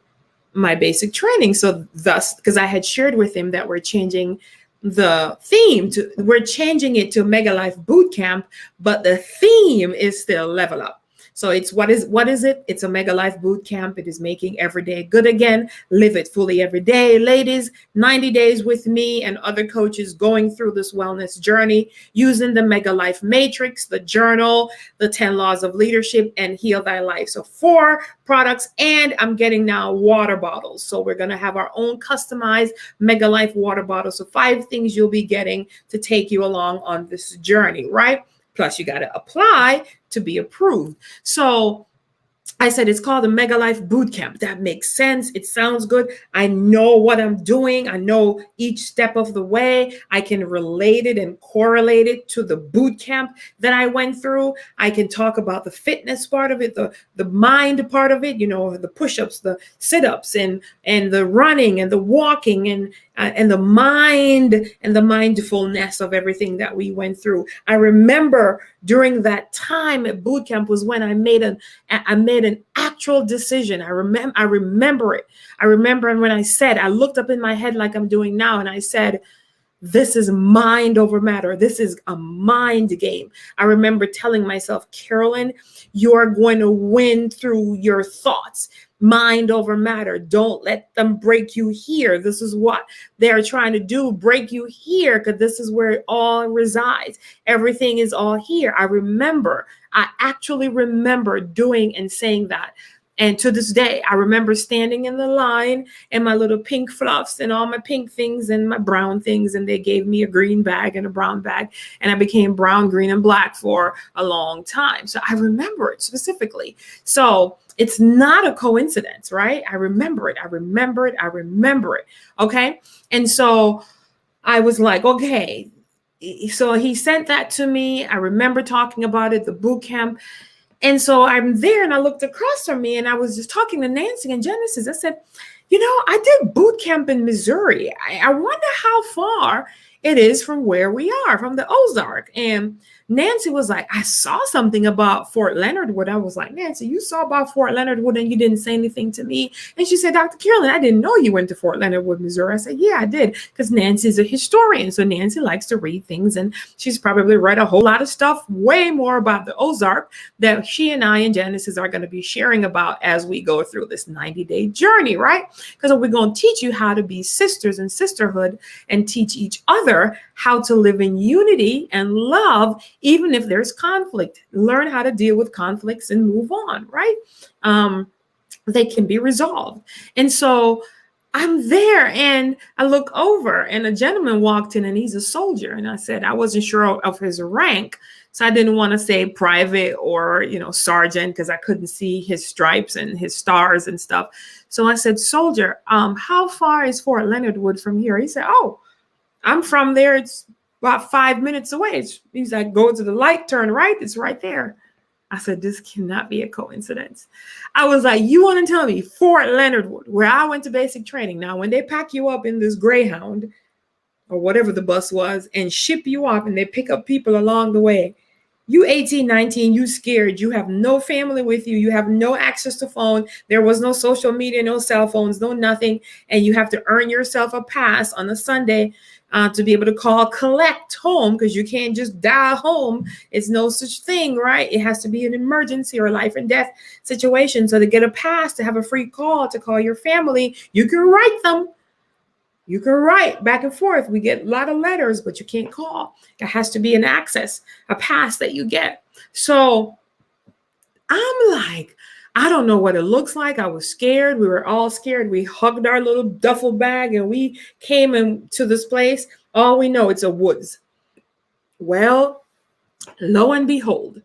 my basic training. So thus, because I had shared with him that we're changing the theme we're changing it to MEGALiFE Bootcamp, but the theme is still Level Up. So it's what is it? It's a MEGALiFE Bootcamp. It is making every day good again. Live it fully every day. Ladies, 90 days with me and other coaches going through this wellness journey using the MEGALiFE Matrix, the journal, the 10 laws of leadership, and Heal Thy Life. So 4 products, and I'm getting now water bottles. So we're going to have our own customized MEGALiFE water bottle. So 5 things you'll be getting to take you along on this journey, right? Plus you got to apply to be approved. So I said, it's called the MEGALiFE Bootcamp. That makes sense. It sounds good. I know what I'm doing. I know each step of the way. I can relate it and correlate it to the boot camp that I went through. I can talk about the fitness part of it, the mind part of it, the push-ups, the sit-ups, and the running and the walking and the mind and the mindfulness of everything that we went through. I remember during that time at boot camp was when I made an actual decision. I remember it. I remember when I looked up in my head like I'm doing now, and I said, this is mind over matter. This is a mind game. I remember telling myself, Carolyn, you are going to win through your thoughts. Mind over matter. Don't let them break you here. This is what they're trying to do, break you here, because this is where it all resides. Everything is all here. I actually remember doing and saying that. And to this day, I remember standing in the line and my little pink fluffs and all my pink things and my brown things. And they gave me a green bag and a brown bag. And I became brown, green, and black for a long time. So I remember it specifically. So it's not a coincidence, right? I remember it. Okay. And so I was like, okay. So he sent that to me. I remember talking about it, the boot camp. And so I'm there and I looked across from me and I was just talking to Nancy and Genesis. I said, I did boot camp in Missouri. I wonder how far it is from where we are, from the Ozark. And Nancy was like, I saw something about Fort Leonard Wood. I was like, Nancy, you saw about Fort Leonard Wood and you didn't say anything to me. And she said, Dr. Carolyn, I didn't know you went to Fort Leonard Wood, Missouri. I said, yeah, I did, because Nancy's a historian. So Nancy likes to read things, and she's probably read a whole lot of stuff, way more about the Ozark, that she and I and Genesis are going to be sharing about as we go through this 90-day journey, right? Because we're going to teach you how to be sisters and sisterhood and teach each other how to live in unity and love, even if there's conflict. Learn how to deal with conflicts and move on, right? They can be resolved. And so I'm there and I look over and a gentleman walked in and he's a soldier. And I said, I wasn't sure of his rank. So I didn't want to say private or, sergeant, because I couldn't see his stripes and his stars and stuff. So I said, soldier, how far is Fort Leonard Wood from here? He said, oh, I'm from there. It's about 5 minutes away. He's like, go to the light, turn right. It's right there. I said, this cannot be a coincidence. I was like, you want to tell me Fort Leonard Wood, where I went to basic training. Now, when they pack you up in this Greyhound or whatever the bus was and ship you off and they pick up people along the way, you 18, 19, you scared. You have no family with you. You have no access to phone. There was no social media, no cell phones, no nothing. And you have to earn yourself a pass on a Sunday to be able to call collect home, because you can't just dial home. It's no such thing, right? It has to be an emergency or life and death situation. So to get a pass, to have a free call, to call your family, you can write them. You can write back and forth. We get a lot of letters, but you can't call. It has to be an access, a pass that you get. So I'm like, I don't know what it looks like. I was scared. We were all scared. We hugged our little duffel bag and we came into this place. All we know, it's a woods. Well, lo and behold,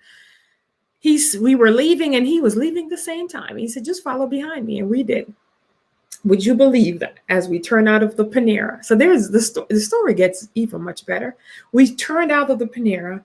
we were leaving and he was leaving the same time. He said, just follow behind me. And we did. Would you believe that as we turn out of the Panera? So there's the story gets even much better. We turned out of the Panera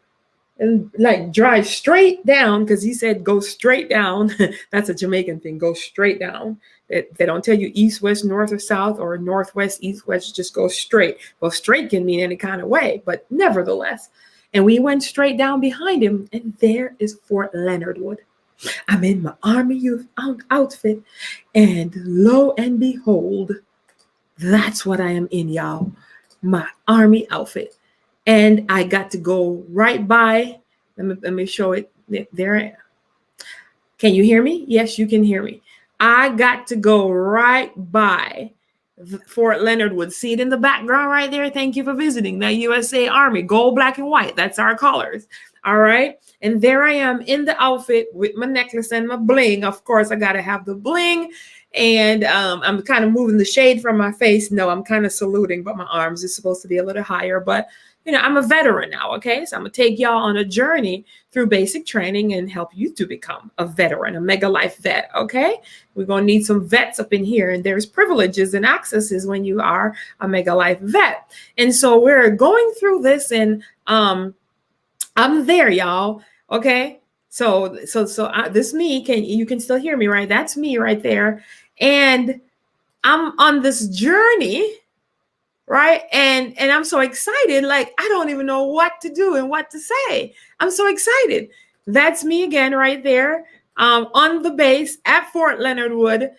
and like drive straight down, because he said go straight down. That's a Jamaican thing. Go straight down. They don't tell you east, west, north, or south, or northwest, east, west. Just go straight. Well, straight can mean any kind of way, but nevertheless. And we went straight down behind him, and there is Fort Leonard Wood. I'm in my Army youth outfit, and lo and behold, that's what I am in, y'all. My Army outfit. And I got to go right by. Let me show it. There I am. Can you hear me? Yes, you can hear me. I got to go right by Fort Leonard Wood. See it in the background right there? Thank you for visiting the USA Army. Gold, black, and white. That's our colors. All right. And there I am in the outfit with my necklace and my bling. Of course, I got to have the bling. And I'm kind of moving the shade from my face. No, I'm kind of saluting, but my arms is supposed to be a little higher. But, you know, I'm a veteran now, okay? So I'm going to take y'all on a journey through basic training and help you to become a veteran, a MEGALiFE vet, okay? We're going to need some vets up in here. And there's privileges and accesses when you are a MEGALiFE vet. And so we're going through this, and I'm there, y'all, okay? So this me, you can still hear me, right? That's me right there. And I'm on this journey, right? And I'm so excited, like I don't even know what to do and what to say. I'm so excited. That's me again right there, on the base at Fort Leonard Wood,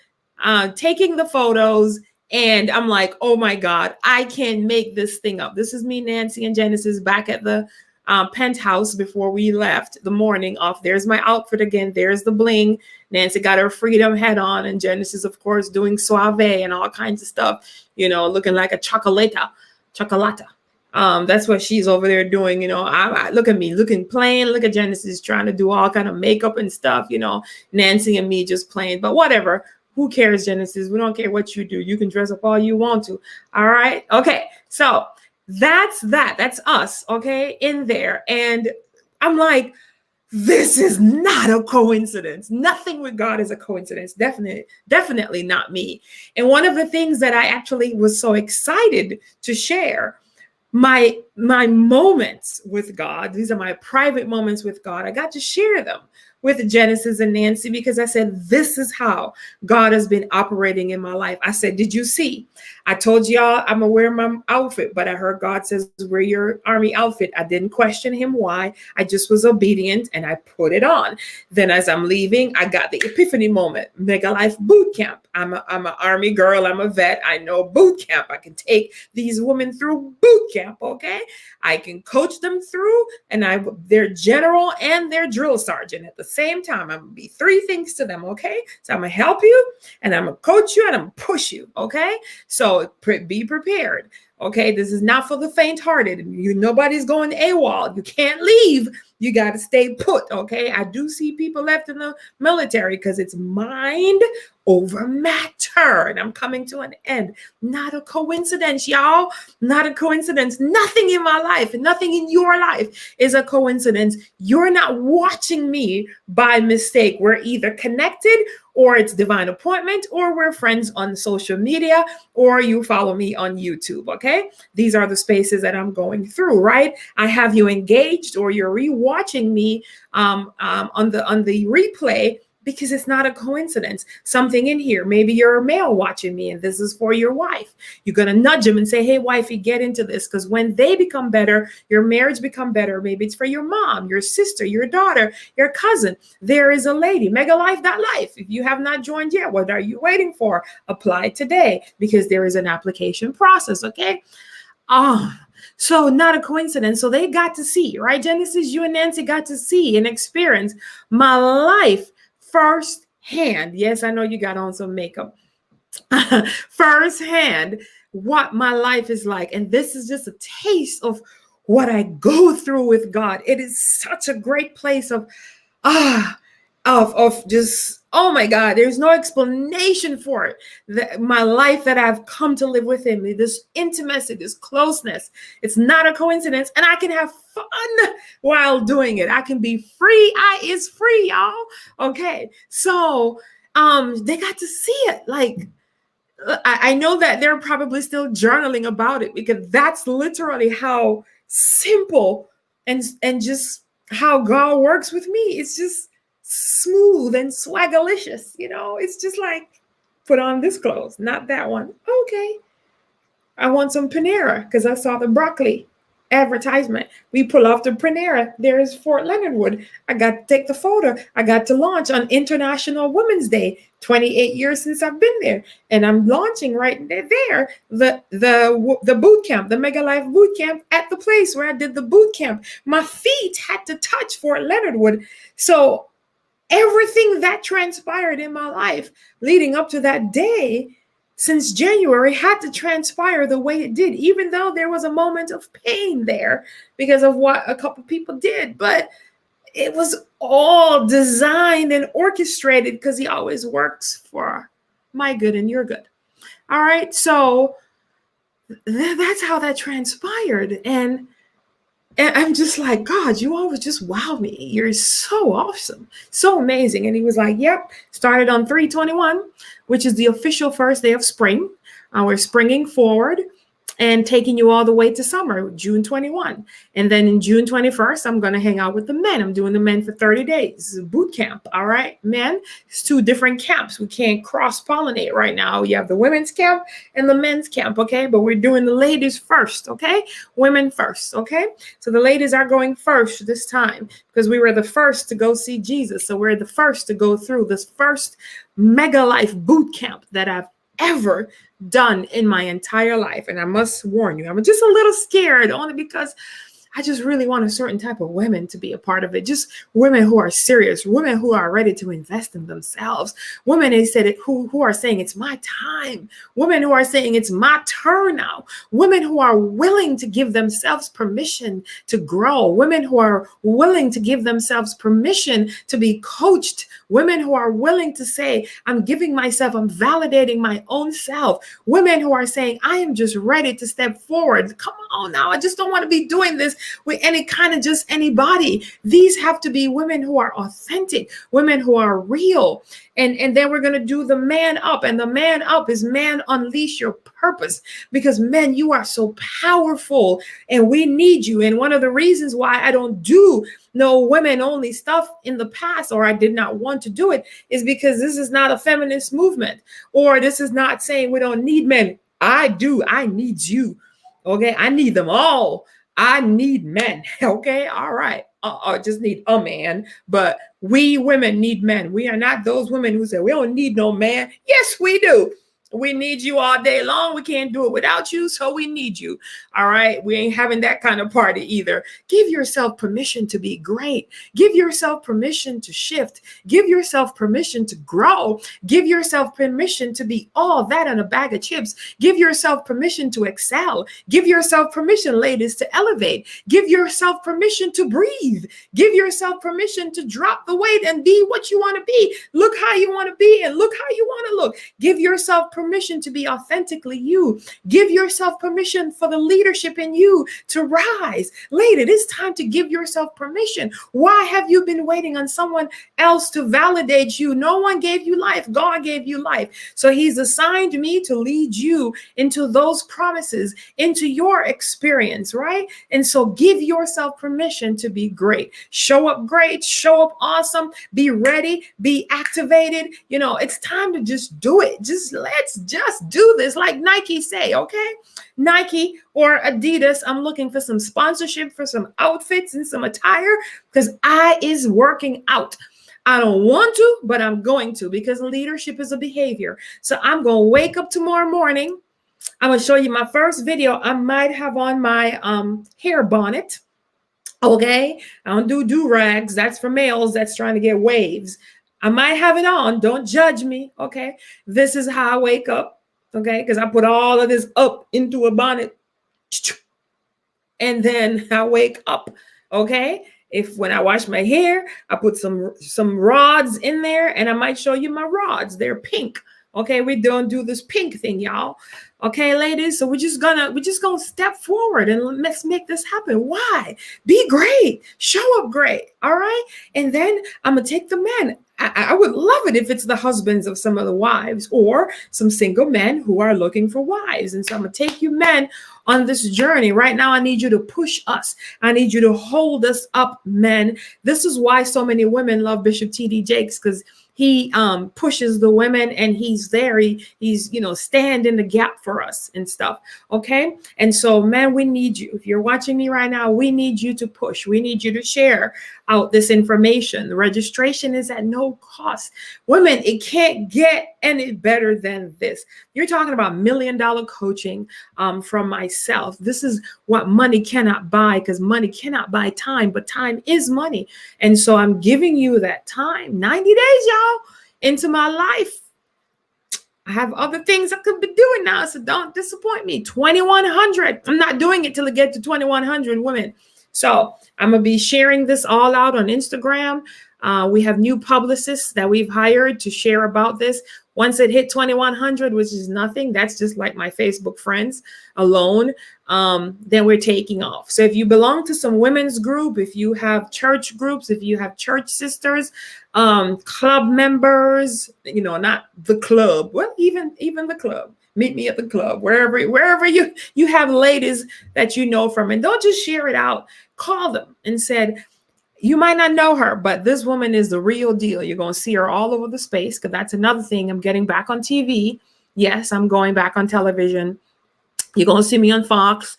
taking the photos. And I'm like, oh my God, I can make this thing up. This is me, Nancy, and Genesis back at the penthouse before we left the morning off. There's my outfit again. There's the bling. Nancy got her freedom hat on, and Genesis, of course, doing suave and all kinds of stuff, you know, looking like a chocolata. That's what she's over there doing. You know, I look at me looking plain. Look at Genesis trying to do all kind of makeup and stuff, you know, Nancy and me just playing, but whatever. Who cares, Genesis? We don't care what you do. You can dress up all you want to. All right. Okay. So that's us, okay, in there. And I'm like, this is not a coincidence. Nothing with God is a coincidence. Definitely not me. And one of the things that I actually was so excited to share, my moments with God, these are my private moments with God. I got to share them with Genesis and Nancy, because I said, this is how God has been operating in my life. I said, did you see? I told y'all I'm gonna wear my outfit, but I heard God says, wear your Army outfit. I didn't question him why. I just was obedient and I put it on. Then as I'm leaving, I got the epiphany moment. MEGALiFE Bootcamp. I'm an Army girl. I'm a vet. I know bootcamp. I can take these women through bootcamp, okay? I can coach them through, and they're general and they're drill sergeant at the same time. I'm gonna be three things to them, okay? So I'm gonna help you, and I'm gonna coach you, and I'm gonna push you, okay? So be prepared, okay? This is not for the faint-hearted. Nobody's going AWOL. You can't leave. You got to stay put, okay? I do see people left in the military because it's mind over matter. And I'm coming to an end. Not a coincidence, y'all. Not a coincidence. Nothing in my life, nothing in your life is a coincidence. You're not watching me by mistake. We're either connected, or it's divine appointment, or we're friends on social media, or you follow me on YouTube, okay? These are the spaces that I'm going through, right? I have you engaged, or you're rewatching me on the replay, because it's not a coincidence. Something in here, maybe you're a male watching me and this is for your wife. You're going to nudge them and say, hey, wifey, get into this, because when they become better, your marriage become better. Maybe it's for your mom, your sister, your daughter, your cousin. There is a lady, MEGALiFE.life. If you have not joined yet, what are you waiting for? Apply today, because there is an application process, okay? So not a coincidence. So they got to see, right? Genesis, you and Nancy got to see and experience my life firsthand. Yes, I know you got on some makeup. Firsthand, what my life is like. And this is just a taste of what I go through with God. It is such a great place of just, oh my God, there's no explanation for it. My life that I've come to live with him, this intimacy, this closeness, it's not a coincidence. And I can have fun while doing it. I can be free. I is free, y'all. Okay. So they got to see it. Like, I know that they're probably still journaling about it, because that's literally how simple and just how God works with me. It's just smooth and swagalicious, It's just like, put on this clothes, not that one. Okay. I want some Panera because I saw the broccoli advertisement. We pull off the Panera. There's Fort Leonard Wood. I got to take the photo. I got to launch on International Women's Day. 28 years since I've been there, and I'm launching right there the boot camp, the MEGALiFE Bootcamp at the place where I did the boot camp. My feet had to touch Fort Leonard Wood. So everything that transpired in my life leading up to that day since January had to transpire the way it did, even though there was a moment of pain there because of what a couple people did. But it was all designed and orchestrated because he always works for my good and your good. All right. So that's how that transpired. And I'm just like, God, you always just wow me. You're so awesome, so amazing. And he was like, yep, started on 3/21, which is the official first day of spring. We're springing forward and taking you all the way to summer, June 21. And then in June 21st, I'm going to hang out with the men. I'm doing the men for 30 days, boot camp. All right, men, it's 2 different camps. We can't cross-pollinate right now. You have the women's camp and the men's camp, okay? But we're doing the ladies first, okay? Women first, okay? So the ladies are going first this time because we were the first to go see Jesus. So we're the first to go through this first MEGALiFE boot camp that I've ever done in my entire life. And I must warn you, I'm just a little scared only because I just really want a certain type of women to be a part of it. Just women who are serious, women who are ready to invest in themselves. Women, they said it, who are saying it's my time. Women who are saying it's my turn now. Women who are willing to give themselves permission to grow. Women who are willing to give themselves permission to be coached. Women who are willing to say, I'm giving myself, I'm validating my own self. Women who are saying, I am just ready to step forward. Come on now, I just don't want to be doing this with any kind of just anybody. These have to be women who are authentic, women who are real. And then we're going to do the man up. And the man up is man, unleash your purpose. Because men, you are so powerful and we need you. And one of the reasons why I don't do no women only stuff in the past, or I did not want to do it, is because this is not a feminist movement, or this is not saying we don't need men. I do. I need you. Okay. I need them all. I need men. Okay. All right. I just need a man, but we women need men. We are not those women who say we don't need no man. Yes, we do. We need you all day long. We can't do it without you, so we need you. All right. We ain't having that kind of party either. Give yourself permission to be great. Give yourself permission to shift. Give yourself permission to grow. Give yourself permission to be all that in a bag of chips. Give yourself permission to excel. Give yourself permission, ladies, to elevate. Give yourself permission to breathe. Give yourself permission to drop the weight and be what you want to be. Look how you want to be and look how you want to look. Give yourself permission to be authentically you. Give yourself permission for the leadership in you to rise. Lady, it is time to give yourself permission. Why have you been waiting on someone else to validate you? No one gave you life. God gave you life. So he's assigned me to lead you into those promises, into your experience, right? And so give yourself permission to be great. Show up great, show up awesome, be ready, be activated. You know, it's time to just do it. Let's just do this, like Nike say, okay? Nike or Adidas, I'm looking for some sponsorship for some outfits and some attire because I is working out. I don't want to, but I'm going to, because leadership is a behavior. So I'm going to wake up tomorrow morning. I'm going to show you my first video. I might have on my hair bonnet. Okay. I don't do do-rags. That's for males that's trying to get waves. I might have it on. Don't judge me. Okay. This is how I wake up. Okay. Because I put all of this up into a bonnet. And then I wake up. Okay. If when I wash my hair, I put some rods in there, and I might show you my rods. They're pink. Okay, we don't do this pink thing, y'all. Okay, ladies. So we're just gonna step forward and let's make this happen. Why? Be great. Show up great. All right. And then I'm gonna take the men. I would love it if it's the husbands of some of the wives or some single men who are looking for wives. And so I'm gonna take you men on this journey. Right now, I need you to push us. I need you to hold us up, men. This is why so many women love Bishop T.D. Jakes, because he pushes the women and he's there. He's stand in the gap for us and stuff. Okay. And so, man, we need you. If you're watching me right now, we need you to push. We need you to share out this information. The registration is at no cost. Women, it can't get any better than this. You're talking about $1 million coaching from myself. This is what money cannot buy, because money cannot buy time, but time is money. And so I'm giving you that time, 90 days, y'all, into my life. I have other things I could be doing now, so don't disappoint me. 2,100. I'm not doing it till I get to 2,100 women. So I'm going to be sharing this all out on Instagram. We have new publicists that we've hired to share about this. Once it hit 2,100, which is nothing, that's just like my Facebook friends alone, then we're taking off. So if you belong to some women's group, if you have church groups, if you have church sisters, club members, not the club, well, even the club, meet me at the club, wherever you have ladies that you know from, and don't just share it out. Call them and said, you might not know her, but this woman is the real deal. You're going to see her all over the space, because that's another thing. I'm getting back on TV. Yes, I'm going back on television. You're going to see me on Fox,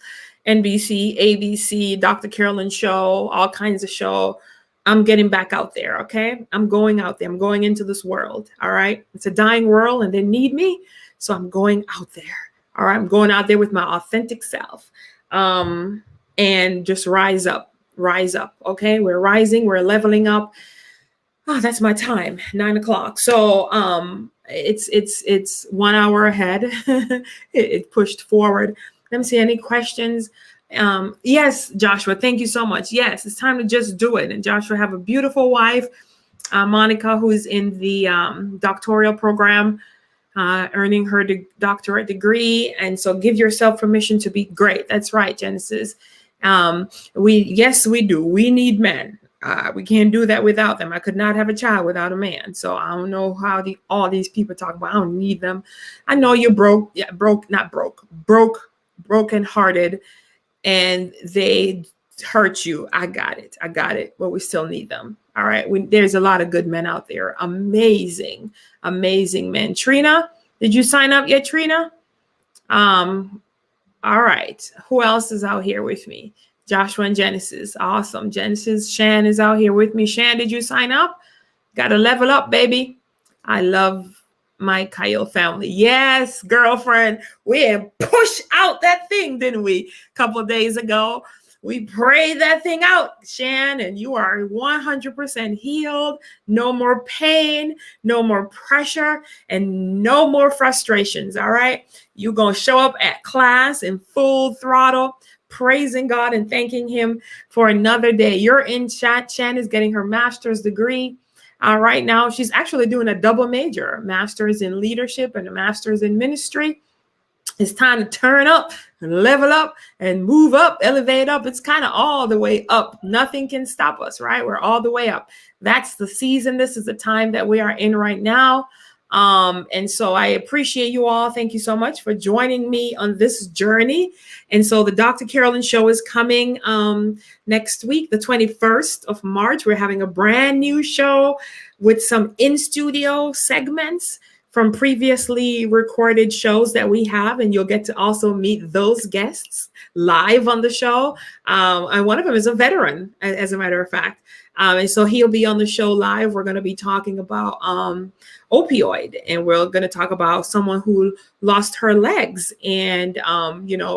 NBC, ABC, Dr. Carolyn Show, all kinds of show. I'm getting back out there, okay? I'm going out there. I'm going into this world, all right? It's a dying world, and they need me, so I'm going out there, all right? I'm going out there with my authentic self, and just rise up, okay? We're rising, we're leveling up. Oh, that's my time, 9 o'clock. So it's 1 hour ahead. it pushed forward. Let me see, any questions? Yes, Joshua, thank you so much. Yes, it's time to just do it. And Joshua, have a beautiful wife, Monica, who is in the doctoral program, earning her doctorate degree. And so give yourself permission to be great. That's right, Genesis. We do. We need men. We can't do that without them. I could not have a child without a man. So I don't know how all these people talk about, I don't need them. I know you're broken-hearted, and they hurt you. I got it. But we still need them. All right. There's a lot of good men out there. Amazing men. Trina, did you sign up yet, Trina? All right. Who else is out here with me? Joshua and Genesis. Awesome. Genesis. Shan is out here with me. Shan, did you sign up? Got to level up, baby. I love my Kyle family. Yes, girlfriend. We pushed out that thing, didn't we? A couple of days ago. We prayed that thing out, Shan, and you are 100% healed. No more pain, no more pressure, and no more frustrations, all right? You're going to show up at class in full throttle, praising God and thanking him for another day. You're in chat. Shan is getting her master's degree. Right now, she's actually doing a double major, master's in leadership and a master's in ministry. It's time to turn up and level up and move up, elevate up. It's kind of all the way up. Nothing can stop us, right? We're all the way up. That's the season. This is the time that we are in right now. And so I appreciate you all. Thank you so much for joining me on this journey. And so the Dr. Carolyn Show is coming next week, the 21st of March. We're having a brand new show with some in-studio segments from previously recorded shows that we have, and you'll get to also meet those guests live on the show. And one of them is a veteran, as a matter of fact. And so he'll be on the show live. We're going to be talking about opioid, and we're going to talk about someone who lost her legs, and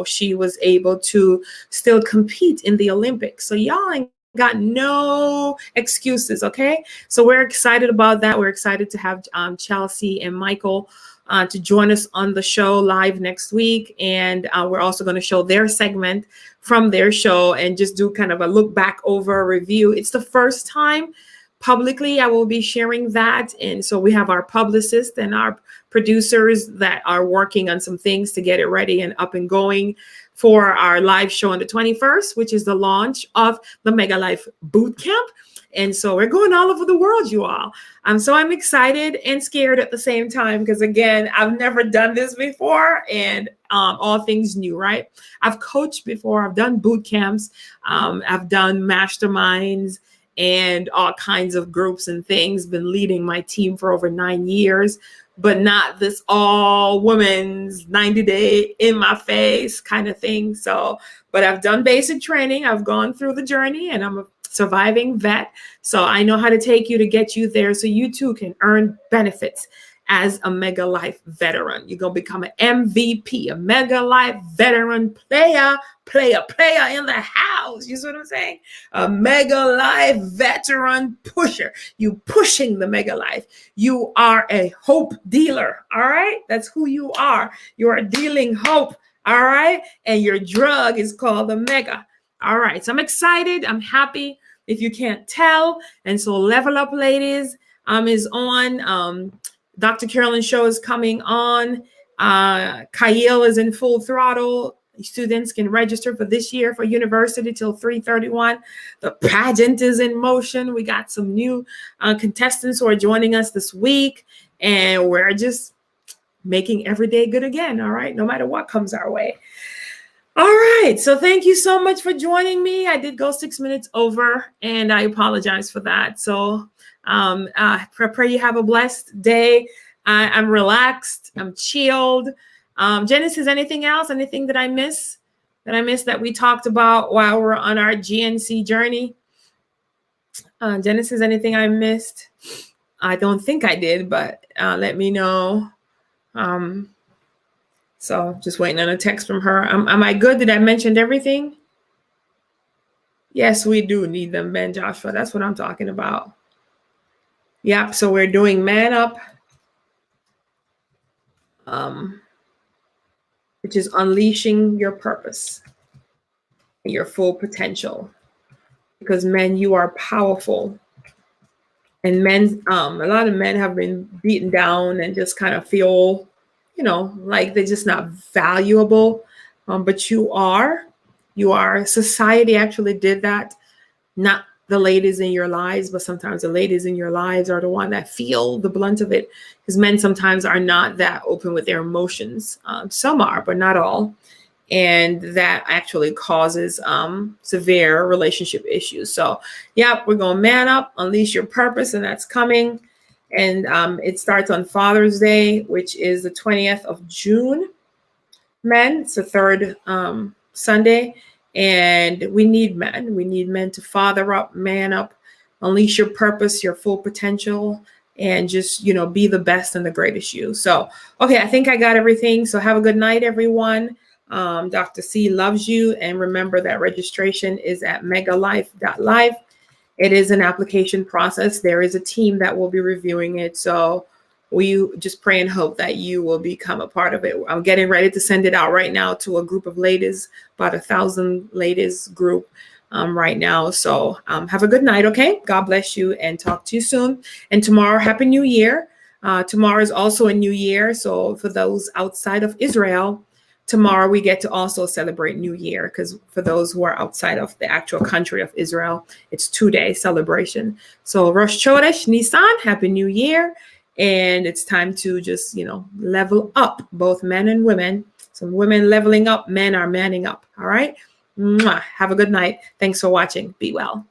she was able to still compete in the Olympics. So y'all ain't got no excuses, okay? So we're excited about that. We're excited to have Chelsea and Michael to join us on the show live next week. And we're also going to show their segment from their show and just do kind of a look back over a review. It's the first time publicly. I will be sharing that. And so we have our publicists and our producers that are working on some things to get it ready and up and going for our live show on the 21st, which is the launch of the MEGALiFE Bootcamp. And so we're going all over the world, you all. So I'm excited and scared at the same time, because again, I've never done this before, and all things new, right? I've coached before, I've done boot camps, I've done masterminds and all kinds of groups and things, been leading my team for over 9 years, but not this all women's 90-day in my face kind of thing. So, but I've done basic training, I've gone through the journey, and I'm a surviving vet. So I know how to take you to get you there so you too can earn benefits as a MEGALiFE veteran. You're going to become an MVP, a MEGALiFE veteran player in the house. You see what I'm saying? A MEGALiFE veteran pusher. You pushing the MEGALiFE. You are a hope dealer. All right? That's who you are. You are dealing hope. All right? And your drug is called the Mega. All right. So I'm excited. I'm happy, if you can't tell. And so Level Up Ladies is on. Dr. Carolyn Show is coming on. Kyle is in full throttle. Students can register for this year for university till 3/31. The pageant is in motion. We got some new contestants who are joining us this week, and we're just making every day good again. All right, no matter what comes our way. All right, so thank you so much for joining me. I did go 6 minutes over, and I apologize for that. So I pray you have a blessed day. I'm relaxed. I'm chilled. Genesis, anything else? Anything that I miss? That we talked about while we're on our GNC journey? Genesis, anything I missed? I don't think I did, but let me know. So just waiting on a text from her. Am I good? Did I mention everything? Yes, we do need them, Ben Joshua. That's what I'm talking about. Yep. So we're doing Man Up, which is unleashing your purpose, your full potential. Because men, you are powerful. And men, a lot of men have been beaten down and just kind of feel, like they're just not valuable. But you are. Society actually did that. Not the ladies in your lives, but sometimes the ladies in your lives are the one that feel the blunt of it, because men sometimes are not that open with their emotions. Some are, but not all. And that actually causes severe relationship issues. So, yeah, we're going to man up, unleash your purpose, and that's coming. And it starts on Father's Day, which is the 20th of June. Men, it's the third Sunday. And we need men. We need men to father up, man up, unleash your purpose, your full potential, and just, be the best and the greatest you. So, okay, I think I got everything. So have a good night, everyone. Dr. C loves you. And remember that registration is at megalife.life. It is an application process. There is a team that will be reviewing it. So we just pray and hope that you will become a part of it. I'm getting ready to send it out right now to a group of ladies, about 1,000 ladies group right now. So have a good night, okay? God bless you, and talk to you soon. And tomorrow, Happy New Year. Tomorrow is also a new year. So for those outside of Israel, tomorrow we get to also celebrate New Year, because for those who are outside of the actual country of Israel, it's 2-day celebration. So Rosh Chodesh, Nisan, Happy New Year. And it's time to just, level up, both men and women. Some women leveling up, men are manning up. All right. Mwah. Have a good night. Thanks for watching. Be well.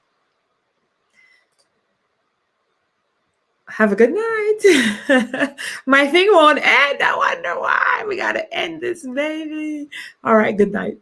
Have a good night. My thing won't end. I wonder why. We got to end this, baby. All right. Good night.